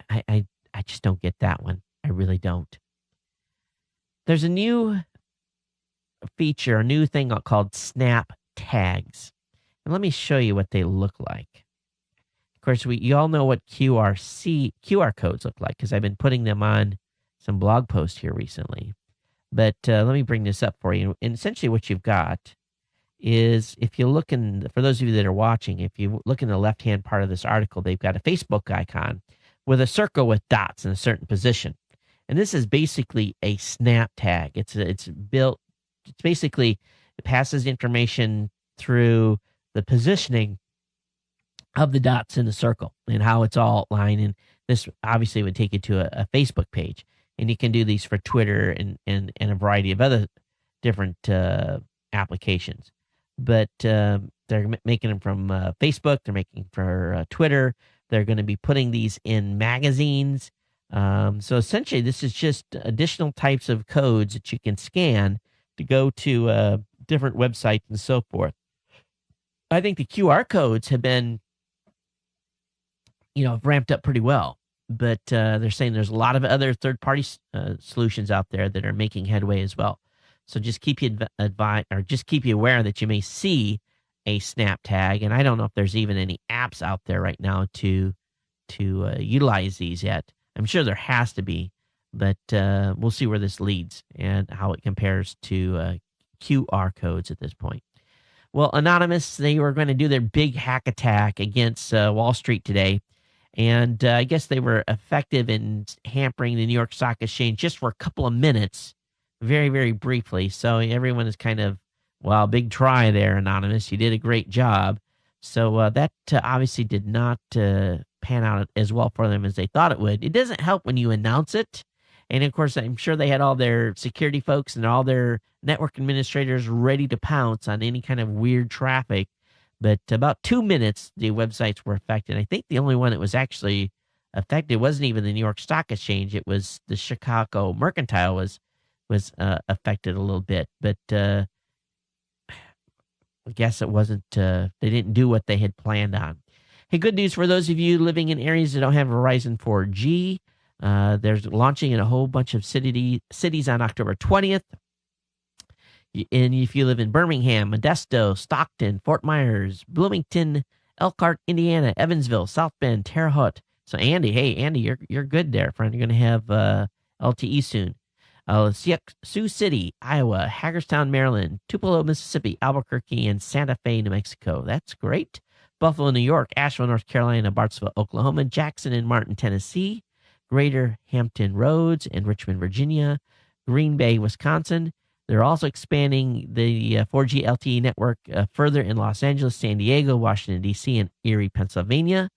I just don't get that one. I really don't. There's a new feature, a new thing called Snap Tags. And let me show you what they look like. Of course, you all know what QR codes look like because I've been putting them on some blog posts here recently. But let me bring this up for you. And essentially what you've got is, if you look for those of you that are watching, if you look in the left-hand part of this article, they've got a Facebook icon with a circle with dots in a certain position. And this is basically a snap tag. It passes information through the positioning of the dots in the circle and how it's all aligned. And this obviously would take you to a Facebook page. And you can do these for Twitter and a variety of other different applications. But they're making them from Facebook. They're making for Twitter. They're going to be putting these in magazines. So essentially, this is just additional types of codes that you can scan to go to different websites and so forth. I think the QR codes have been, ramped up pretty well. But they're saying there's a lot of other third-party solutions out there that are making headway as well. So just keep you aware that you may see a snap tag, and I don't know if there's even any apps out there right now to utilize these yet. I'm sure there has to be, but we'll see where this leads and how it compares to QR codes at this point. Well, Anonymous, they were going to do their big hack attack against Wall Street today, and I guess they were effective in hampering the New York Stock Exchange just for a couple of minutes, very, very briefly. So everyone is kind of, big try there, Anonymous. You did a great job. So that obviously did not pan out as well for them as they thought it would. It doesn't help when you announce it. And, of course, I'm sure they had all their security folks and all their network administrators ready to pounce on any kind of weird traffic. But about 2 minutes, the websites were affected. I think the only one that was actually affected wasn't even the New York Stock Exchange. It was the Chicago Mercantile was affected a little bit. But I guess it wasn't, they didn't do what they had planned on. Hey, good news for those of you living in areas that don't have Verizon 4G. They're launching in a whole bunch of cities on October 20th. And if you live in Birmingham, Modesto, Stockton, Fort Myers, Bloomington, Elkhart, Indiana, Evansville, South Bend, Terre Haute. So Andy, you're good there, friend. You're going to have LTE soon. Sioux City, Iowa, Hagerstown, Maryland, Tupelo, Mississippi, Albuquerque, and Santa Fe, New Mexico. That's great. Buffalo, New York, Asheville, North Carolina, Bartsville, Oklahoma, Jackson and Martin, Tennessee, Greater Hampton Roads and Richmond, Virginia, Green Bay, Wisconsin. They're also expanding the 4G LTE network further in Los Angeles, San Diego, Washington, D.C., and Erie, Pennsylvania.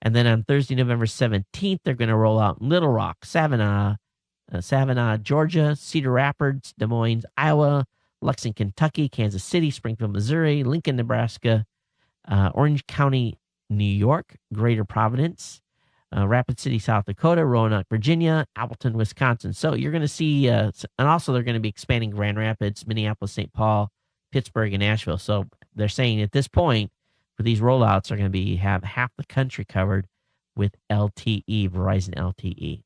And then on Thursday, November 17th, they're going to roll out in Little Rock, Savannah, Georgia, Cedar Rapids, Des Moines, Iowa, Lexington, Kentucky, Kansas City, Springfield, Missouri, Lincoln, Nebraska, Orange County, New York, Greater Providence, Rapid City, South Dakota, Roanoke, Virginia, Appleton, Wisconsin. So you're going to see, and also they're going to be expanding Grand Rapids, Minneapolis, St. Paul, Pittsburgh, and Nashville. So they're saying at this point, for these rollouts, are going to have half the country covered with LTE, Verizon LTE.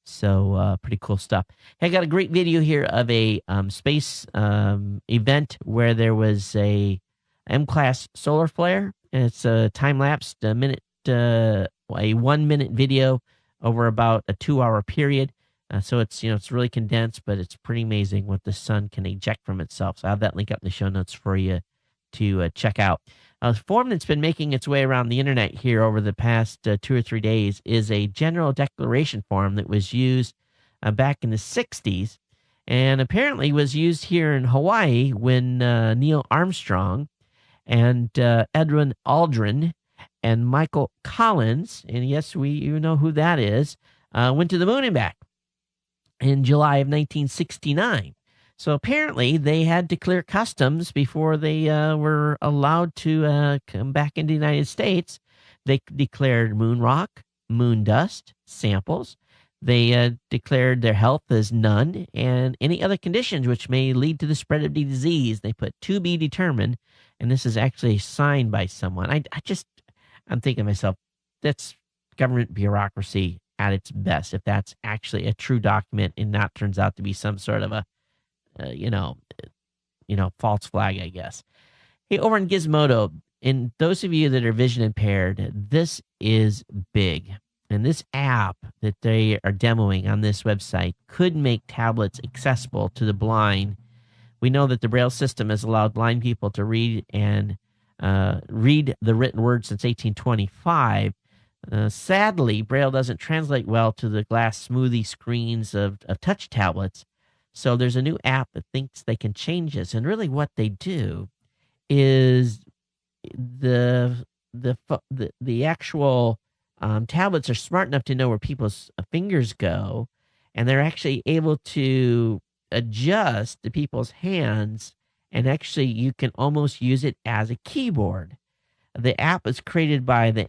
So pretty cool stuff. Hey, I got a great video here of a space event where there was a M-class solar flare, and it's a time-lapsed a 1 minute video over about a 2-hour period. So it's really condensed, but it's pretty amazing what the sun can eject from itself. So I have that link up in the show notes for you to check out. A form that's been making its way around the internet here over the past 2 or 3 days is a general declaration form that was used back in the 60s, and apparently was used here in Hawaii when Neil Armstrong and Edwin Aldrin and Michael Collins, and yes, you know who that is, went to the moon and back in July of 1969. So apparently they had to clear customs before they were allowed to come back into the United States. They declared moon rock, moon dust samples. They declared their health as none, and any other conditions which may lead to the spread of the disease. They put to be determined, and this is actually signed by someone. I'm thinking to myself, that's government bureaucracy at its best, if that's actually a true document and not turns out to be some sort of a false flag, I guess. Hey, over in Gizmodo, and those of you that are vision impaired, this is big. And this app that they are demoing on this website could make tablets accessible to the blind. We know that the Braille system has allowed blind people to read the written word since 1825. Sadly, Braille doesn't translate well to the glass smoothie screens of touch tablets. So there's a new app that thinks they can change this. And really what they do is the actual tablets are smart enough to know where people's fingers go, and they're actually able to adjust the people's hands, and actually you can almost use it as a keyboard. The app is created by the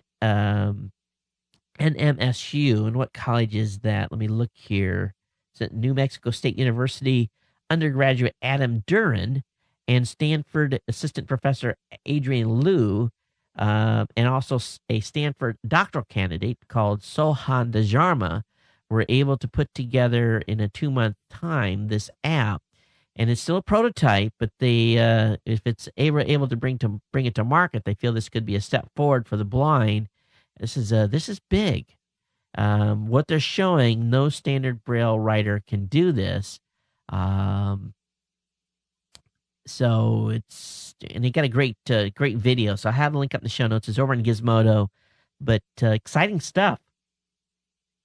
NMSU, and what college is that? Let me look here. It's at New Mexico State University undergraduate Adam Duran and Stanford assistant professor Adrian Liu, and also a Stanford doctoral candidate called Sohan Dajarma, were able to put together in a 2-month time this app. And it's still a prototype, but they, if it's able to bring it to market, they feel this could be a step forward for the blind. This is big. What they're showing, no standard Braille writer can do this. So and they got a great video. So I have a link up in the show notes. It's over in Gizmodo, but exciting stuff.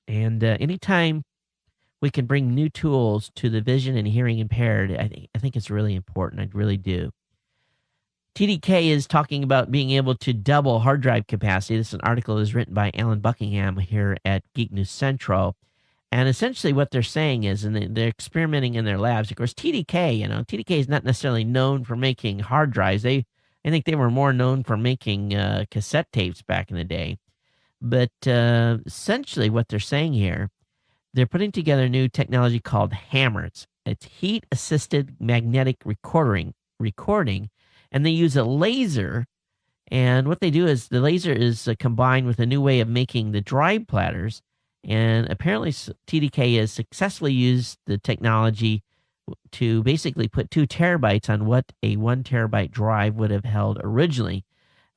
And anytime we can bring new tools to the vision and hearing impaired, I think it's really important. I really do. TDK is talking about being able to double hard drive capacity. This is an article that is written by Alan Buckingham here at Geek News Central. And essentially what they're saying is, and they're experimenting in their labs. Of course, TDK is not necessarily known for making hard drives. I think they were more known for making cassette tapes back in the day. But essentially what they're saying here, they're putting together new technology called HAMR. It's heat-assisted magnetic recording, and they use a laser. And what they do is the laser is combined with a new way of making the drive platters. And apparently TDK has successfully used the technology to basically put 2 terabytes on what a 1 terabyte drive would have held originally.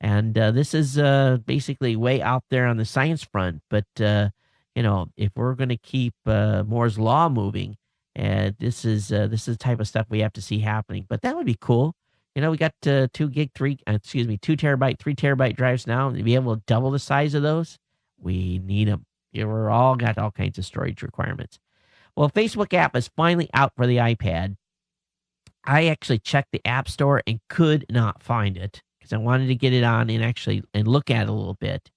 And this is basically way out there on the science front. But, if we're going to keep Moore's Law moving, this is the type of stuff we have to see happening. But that would be cool. We got 2 terabyte, 3 terabyte drives now, and to be able to double the size of those, we need them. We're all got all kinds of storage requirements. Well, Facebook app is finally out for the iPad. I actually checked the App Store and could not find it because I wanted to get it on and look at it a little bit.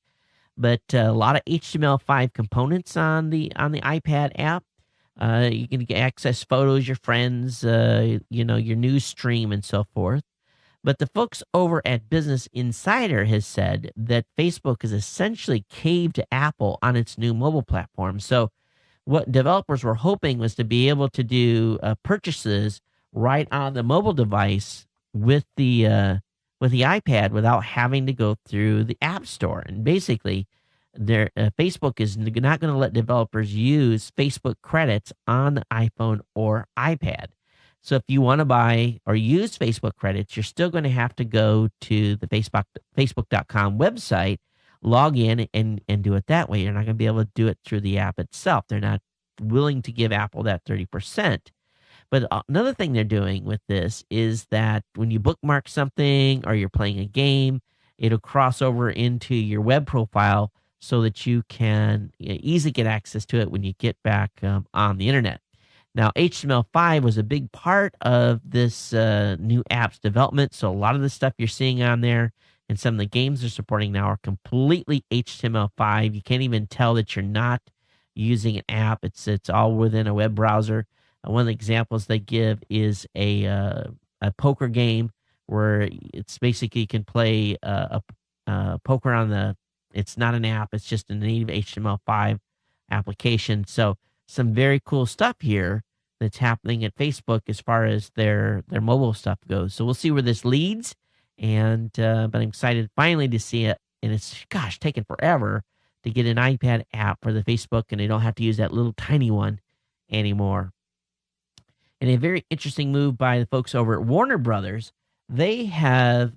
But a lot of HTML5 components on the iPad app. You can access photos, your friends, your news stream, and so forth. But the folks over at Business Insider has said that Facebook has essentially caved to Apple on its new mobile platform. So what developers were hoping was to be able to do purchases right on the mobile device with the iPad without having to go through the App Store. And basically, Facebook is not going to let developers use Facebook credits on the iPhone or iPad. So if you want to buy or use Facebook credits, you're still going to have to go to the Facebook.com website, log in, and do it that way. You're not going to be able to do it through the app itself. They're not willing to give Apple that 30%. But another thing they're doing with this is that when you bookmark something or you're playing a game, it'll cross over into your web profile so that you can easily get access to it when you get back on the internet. Now, HTML5 was a big part of this new app's development, so a lot of the stuff you're seeing on there and some of the games they're supporting now are completely HTML5. You can't even tell that you're not using an app. It's all within a web browser. One of the examples they give is a poker game where it's basically you can play a poker on the. It's not an app. It's just a native HTML5 application. So some very cool stuff here that's happening at Facebook as far as their mobile stuff goes. So we'll see where this leads, and but I'm excited finally to see it. And it's taken forever to get an iPad app for the Facebook, and they don't have to use that little tiny one anymore. And a very interesting move by the folks over at Warner Brothers, they have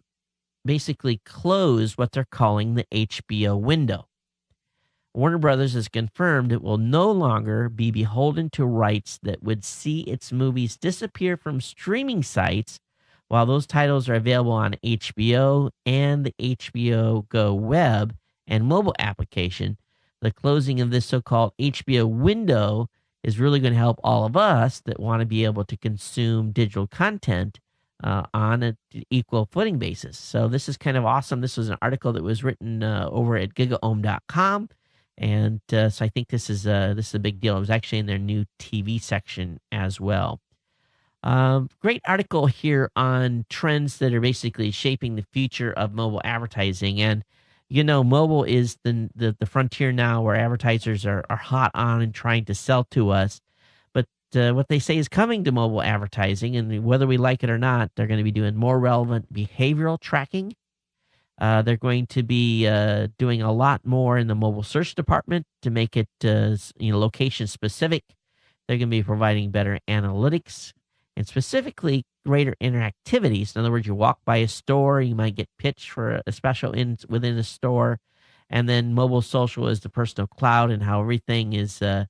basically closed what they're calling the HBO window. Warner Brothers has confirmed it will no longer be beholden to rights that would see its movies disappear from streaming sites while those titles are available on HBO and the HBO Go web and mobile application. The closing of this so-called HBO window is really going to help all of us that want to be able to consume digital content on an equal footing basis. So this is kind of awesome. This was an article that was written over at gigaohm.com. And so I think this is a big deal. It was actually in their new TV section as well. Great article here on trends that are basically shaping the future of mobile advertising. And, mobile is the frontier now where advertisers are hot on and trying to sell to us. But what they say is coming to mobile advertising, and whether we like it or not, they're going to be doing more relevant behavioral tracking. They're going to be doing a lot more in the mobile search department to make it location specific. They're going to be providing better analytics and specifically greater interactivities. In other words, you walk by a store, you might get pitched for a special within a store, and then mobile social is the personal cloud and how everything is, right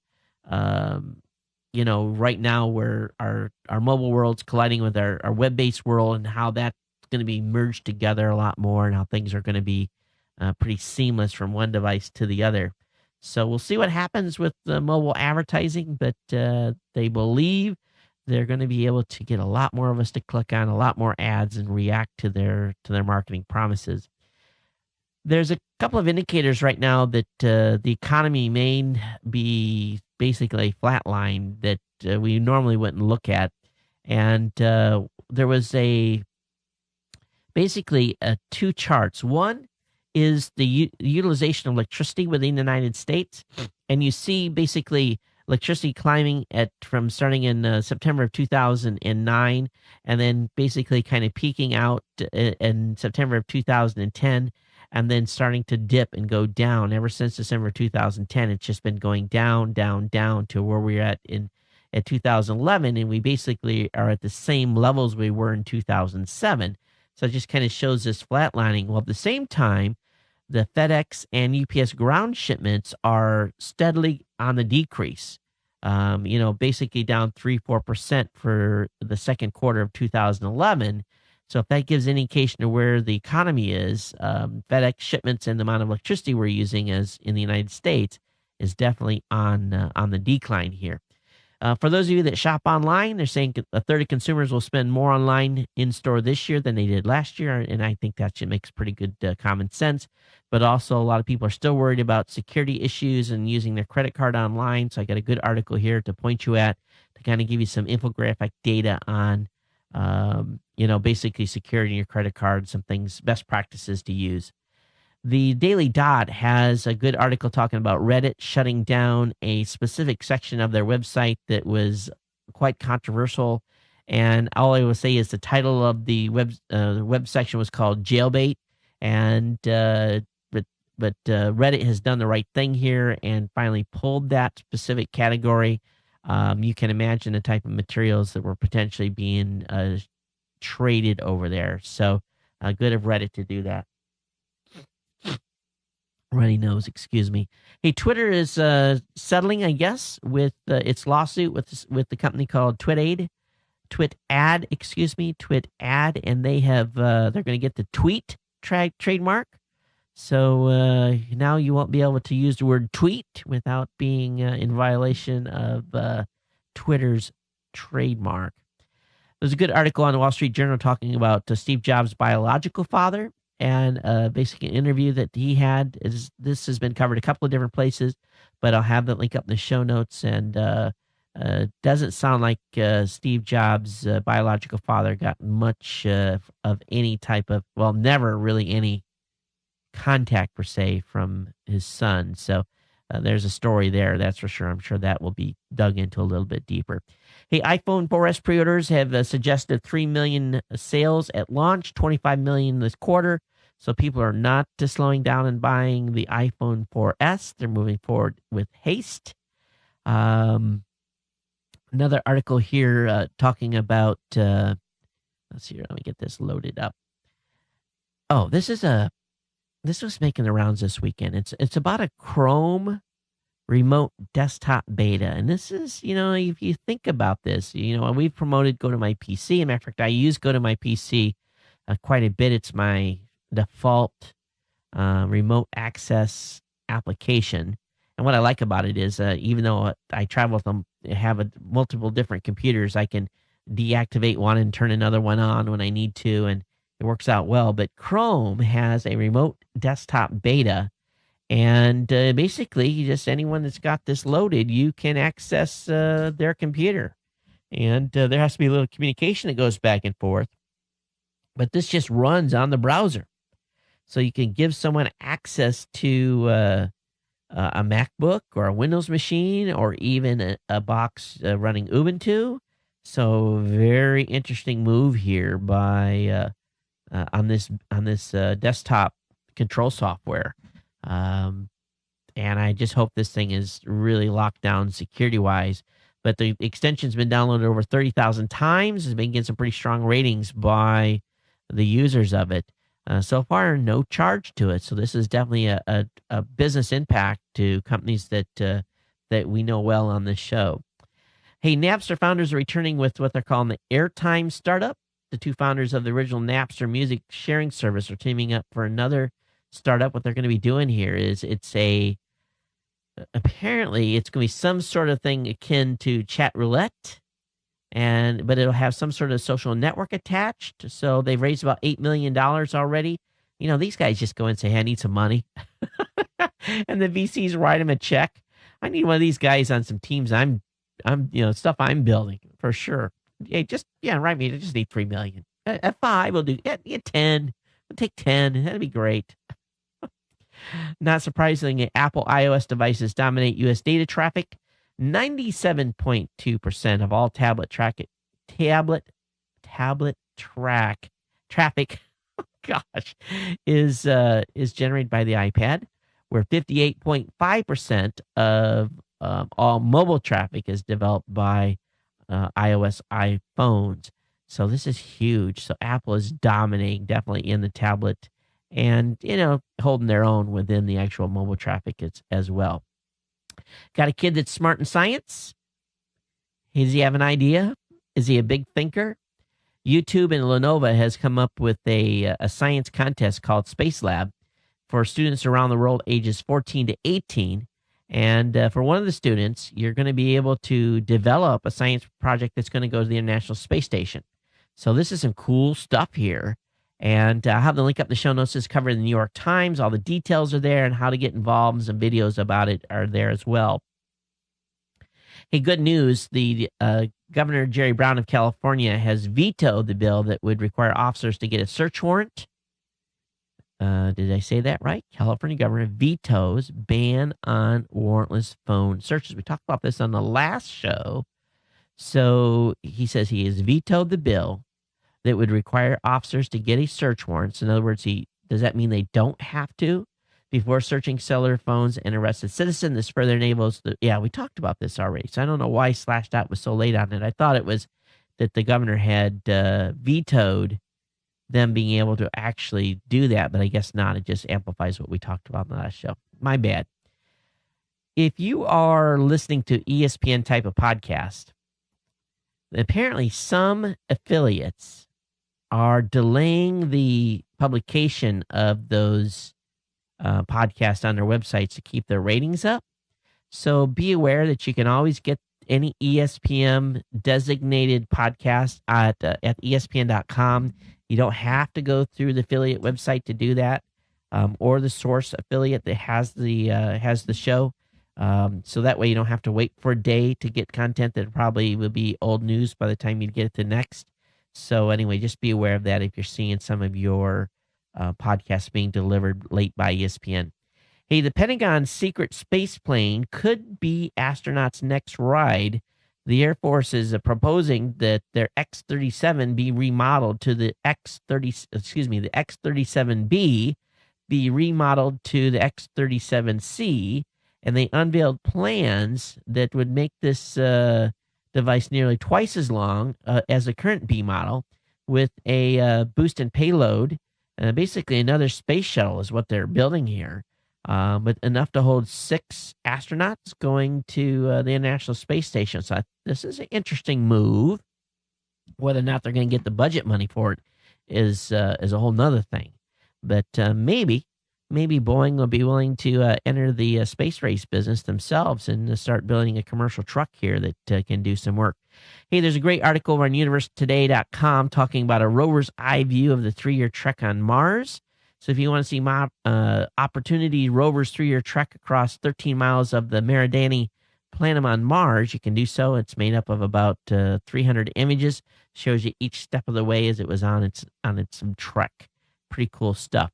now where our mobile world's colliding with our web-based world and how that's going to be merged together a lot more and how things are going to be pretty seamless from one device to the other. So we'll see what happens with the mobile advertising, but they believe they're going to be able to get a lot more of us to click on a lot more ads and react to their marketing promises. There's a couple of indicators right now that the economy may be basically a flat line that we normally wouldn't look at. And there was basically two charts. One is the utilization of electricity within the United States. And you see basically electricity climbing from starting in September of 2009, and then basically kind of peaking out in September of 2010, and then starting to dip and go down. Ever since December 2010, it's just been going down, down, down to where we're at at 2011, and we basically are at the same levels we were in 2007. So it just kind of shows this flatlining. Well, at the same time, the FedEx and UPS ground shipments are steadily on the decrease. Basically down 3-4% for the second quarter of 2011. So if that gives indication of where the economy is, FedEx shipments and the amount of electricity we're using as in the United States is definitely on the decline here. For those of you that shop online, they're saying a third of consumers will spend more online in-store this year than they did last year, and I think that makes pretty good common sense. But also, a lot of people are still worried about security issues and using their credit card online, so I got a good article here to point you at to kind of give you some infographic data on, basically securing your credit card, some things, best practices to use. The Daily Dot has a good article talking about Reddit shutting down a specific section of their website that was quite controversial. And all I will say is the title of the web section was called Jailbait. And but Reddit has done the right thing here and finally pulled that specific category. You can imagine the type of materials that were potentially being traded over there. So good of Reddit to do that. Runny nose, excuse me. Hey, Twitter is settling, I guess, with its lawsuit with the company called TwitAd, and they have they're going to get the tweet trademark. So now you won't be able to use the word tweet without being in violation of Twitter's trademark. There's a good article on the Wall Street Journal talking about Steve Jobs' biological father. And basically an interview that he had. This has been covered a couple of different places, but I'll have the link up in the show notes. And doesn't sound like Steve Jobs' biological father got much of any type of, well, never really any contact per se from his son. So there's a story there, that's for sure. I'm sure that will be dug into a little bit deeper. Hey, iPhone 4S pre-orders have suggested 3 million sales at launch, 25 million this quarter. So people are not slowing down and buying the iPhone 4S. They're moving forward with haste. Another article here talking about, let's see here, let me get this loaded up. Oh, this was making the rounds this weekend. It's about a Chrome remote desktop beta. And this is, if you think about this, we've promoted Go to My PC. As a matter of fact, I use Go to My PC quite a bit. It's my default remote access application. And what I like about it is even though I travel with them, have multiple different computers, I can deactivate one and turn another one on when I need to, and it works out well. But Chrome has a remote desktop beta, and basically just anyone that's got this loaded, you can access their computer. And there has to be a little communication that goes back and forth. But this just runs on the browser. So you can give someone access to a MacBook or a Windows machine or even a box running Ubuntu. So very interesting move here by on this desktop control software. And I just hope this thing is really locked down security-wise. But the extension's been downloaded over 30,000 times. It's been getting some pretty strong ratings by the users of it. So far, no charge to it. So this is definitely a business impact to companies that we know well on this show. Hey, Napster founders are returning with what they're calling the Airtime Startup. The two founders of the original Napster music sharing service are teaming up for another startup. What they're going to be doing here is apparently it's going to be some sort of thing akin to chat roulette. But it'll have some sort of social network attached. So they've raised about $8 million already. These guys just go and say, hey, I need some money. And the VCs write them a check. I need one of these guys on some teams stuff I'm building for sure. Hey, write me. I just need 3 million. At 5, we'll do 10. We'll take 10. That'd be great. Not surprisingly, Apple iOS devices dominate U.S. data traffic. 97.2% of all tablet traffic, is generated by the iPad, where 58.5% of all mobile traffic is developed by iOS iPhones. So this is huge. So Apple is dominating definitely in the tablet and, holding their own within the actual mobile traffic as well. Got a kid that's smart in science? Does he have an idea? Is he a big thinker? YouTube and Lenovo has come up with a science contest called Space Lab for students around the world ages 14 to 18. And for one of the students, you're going to be able to develop a science project that's going to go to the International Space Station. So this is some cool stuff here. And I'll have the link up in the show notes. It's covered in the New York Times. All the details are there and how to get involved. Some videos about it are there as well. Hey, good news. The Governor Jerry Brown of California has vetoed the bill that would require officers to get a search warrant. Did I say that right? California governor vetoes ban on warrantless phone searches. We talked about this on the last show. So he says he has vetoed the bill that would require officers to get a search warrant. So in other words, does that mean they don't have to before searching cellular phones and arrest a citizen? This further enables we talked about this already. So I don't know why Slashdot was so late on it. I thought it was that the governor had vetoed them being able to actually do that, but I guess not. It just amplifies what we talked about in the last show. My bad. If you are listening to ESPN type of podcast, apparently some affiliates are delaying the publication of those podcasts on their websites to keep their ratings up. So be aware that you can always get any ESPN designated podcast at ESPN.com. You don't have to go through the affiliate website to do that, or the source affiliate that has the show. So that way you don't have to wait for a day to get content that probably will be old news by the time you get it to next. So anyway, just be aware of that if you're seeing some of your podcasts being delivered late by ESPN. Hey, the Pentagon's secret space plane could be astronauts' next ride. The Air Force is proposing that their X-37 be remodeled to the X-37B be remodeled to the X-37C, and they unveiled plans that would make this device nearly twice as long as the current B model, with a boost in payload. Basically, another space shuttle is what they're building here. But enough to hold 6 astronauts going to the International Space Station. So this is an interesting move. Whether or not they're going to get the budget money for it is a whole nother thing. But maybe Boeing will be willing to enter the space race business themselves and start building a commercial truck here that can do some work. Hey, there's a great article over on universetoday.com talking about a rover's eye view of the 3-year trek on Mars. So if you want to see Opportunity rover's 3-year trek across 13 miles of the Meridani Planum on Mars, you can do so. It's made up of about 300 images. Shows you each step of the way as it was on its trek. Pretty cool stuff.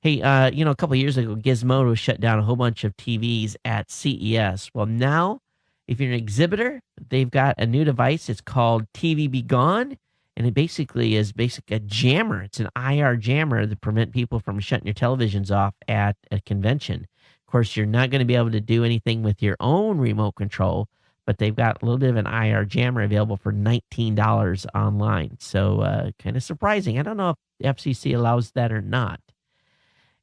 Hey, a couple of years ago, Gizmodo shut down a whole bunch of TVs at CES. Well, now, if you're an exhibitor, they've got a new device. It's called TV Be Gone. And it basically is a jammer. It's an IR jammer to prevent people from shutting your televisions off at a convention. Of course, you're not going to be able to do anything with your own remote control, but they've got a little bit of an IR jammer available for $19 online. So kind of surprising. I don't know if the FCC allows that or not.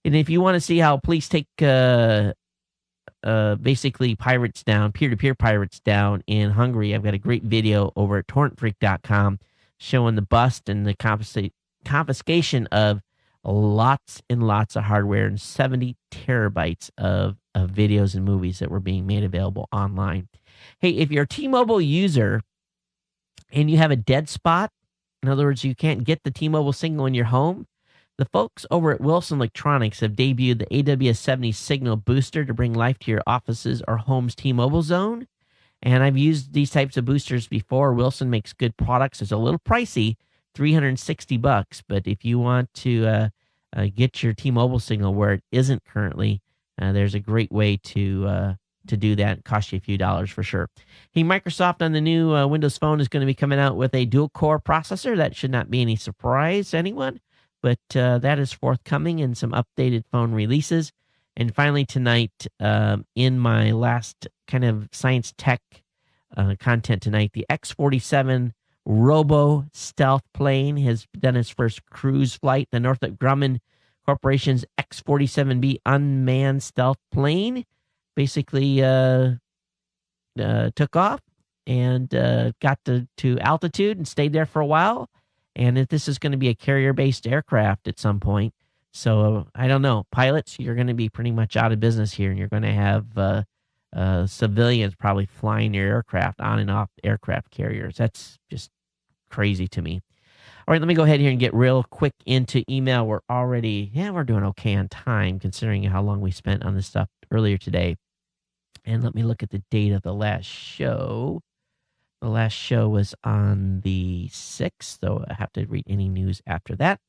And if you want to see how police take basically pirates down, peer-to-peer pirates down in Hungary, I've got a great video over at torrentfreak.com showing the bust and the confiscation of lots and lots of hardware and 70 terabytes of videos and movies that were being made available online. Hey, if you're a T-Mobile user and you have a dead spot, in other words, you can't get the T-Mobile signal in your home, the folks over at Wilson Electronics have debuted the AWS-70 Signal Booster to bring life to your offices or home's T-Mobile zone. And I've used these types of boosters before. Wilson makes good products. It's a little pricey, $360. But if you want to get your T-Mobile signal where it isn't currently, there's a great way to do that. It costs you a few dollars for sure. Hey, Microsoft on the new Windows Phone is going to be coming out with a dual-core processor. That should not be any surprise to anyone. But that is forthcoming in some updated phone releases. And finally tonight, in my last kind of science tech content tonight, the X-47 Robo Stealth plane has done its first cruise flight. The Northrop Grumman Corporation's X-47B unmanned stealth plane basically took off and got to altitude and stayed there for a while. And if this is going to be a carrier-based aircraft at some point. So I don't know. Pilots, you're going to be pretty much out of business here, and you're going to have civilians probably flying your aircraft on and off aircraft carriers. That's just crazy to me. All right, let me go ahead here and get real quick into email. We're doing okay on time considering how long we spent on this stuff earlier today. And let me look at the date of the last show. The last show was on the 6th, so I have to read any news after that.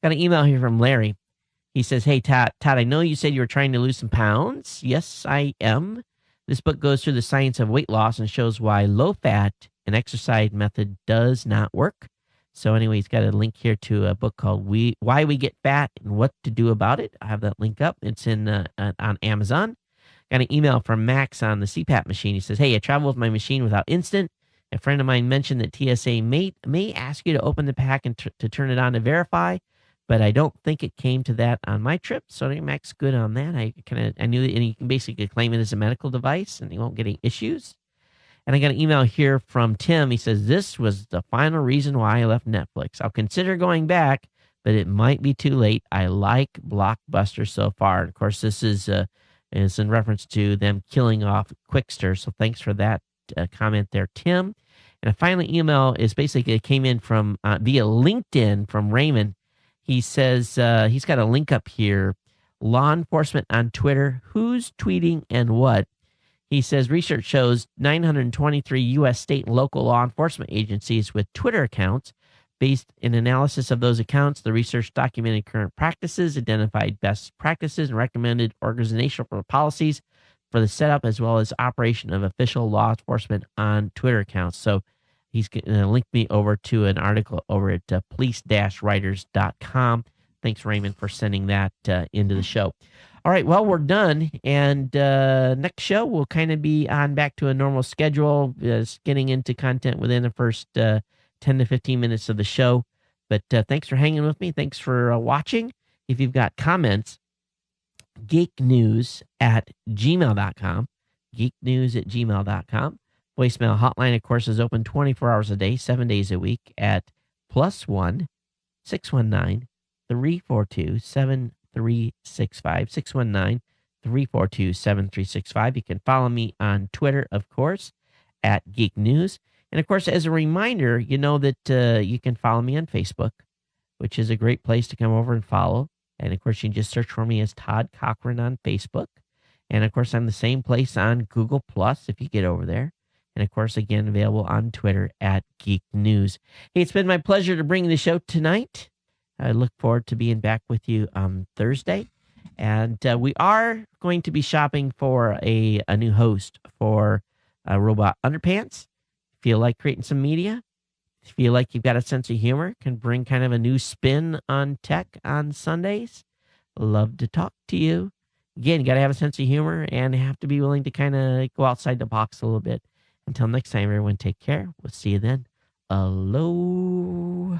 Got an email here from Larry. He says, hey, Todd, I know you said you were trying to lose some pounds. Yes, I am. This book goes through the science of weight loss and shows why low-fat and exercise method does not work. So anyway, he's got a link here to a book called Why We Get Fat and What to Do About It. I have that link up. It's on Amazon. Got an email from Max on the CPAP machine. He says, hey, I travel with my machine without instant. A friend of mine mentioned that TSA may ask you to open the pack and to turn it on to verify, but I don't think it came to that on my trip. So I think Mac's good on that. I knew that, and you can basically claim it as a medical device, and you won't get any issues. And I got an email here from Tim. He says, this was the final reason why I left Netflix. I'll consider going back, but it might be too late. I like Blockbuster so far. And of course, this is in reference to them killing off Quickster. So thanks for that comment there, Tim. And a final email is basically it came in from via LinkedIn from Raymond. He says he's got a link up here. Law enforcement on Twitter. Who's tweeting and what? He says research shows 923 U.S. state and local law enforcement agencies with Twitter accounts. Based in analysis of those accounts, the research documented current practices, identified best practices, and recommended organizational policies for the setup as well as operation of official law enforcement on Twitter accounts. So he's going to link me over to an article over at police-writers.com. Thanks, Raymond, for sending that into the show. All right, well, we're done. And next show, we'll kind of be on back to a normal schedule, getting into content within the first 10 to 15 minutes of the show. But thanks for hanging with me. Thanks for watching. If you've got comments, geeknews@gmail.com. Geeknews@gmail.com. Voicemail hotline, of course, is open 24 hours a day, 7 days a week at +1 619 342 7365. 619 342 7365. You can follow me on Twitter, of course, at Geek News. And of course, as a reminder, you know that you can follow me on Facebook, which is a great place to come over and follow. And of course, you can just search for me as Todd Cochran on Facebook. And of course, I'm the same place on Google Plus if you get over there. And of course, again, available on Twitter at Geek News. Hey, it's been my pleasure to bring the show tonight. I look forward to being back with you on Thursday. And we are going to be shopping for a new host for Robot Underpants. Feel like creating some media? Feel like you've got a sense of humor? Can bring kind of a new spin on tech on Sundays? Love to talk to you. Again, you got to have a sense of humor and have to be willing to kind of go outside the box a little bit. Until next time, everyone, take care. We'll see you then. Aloha.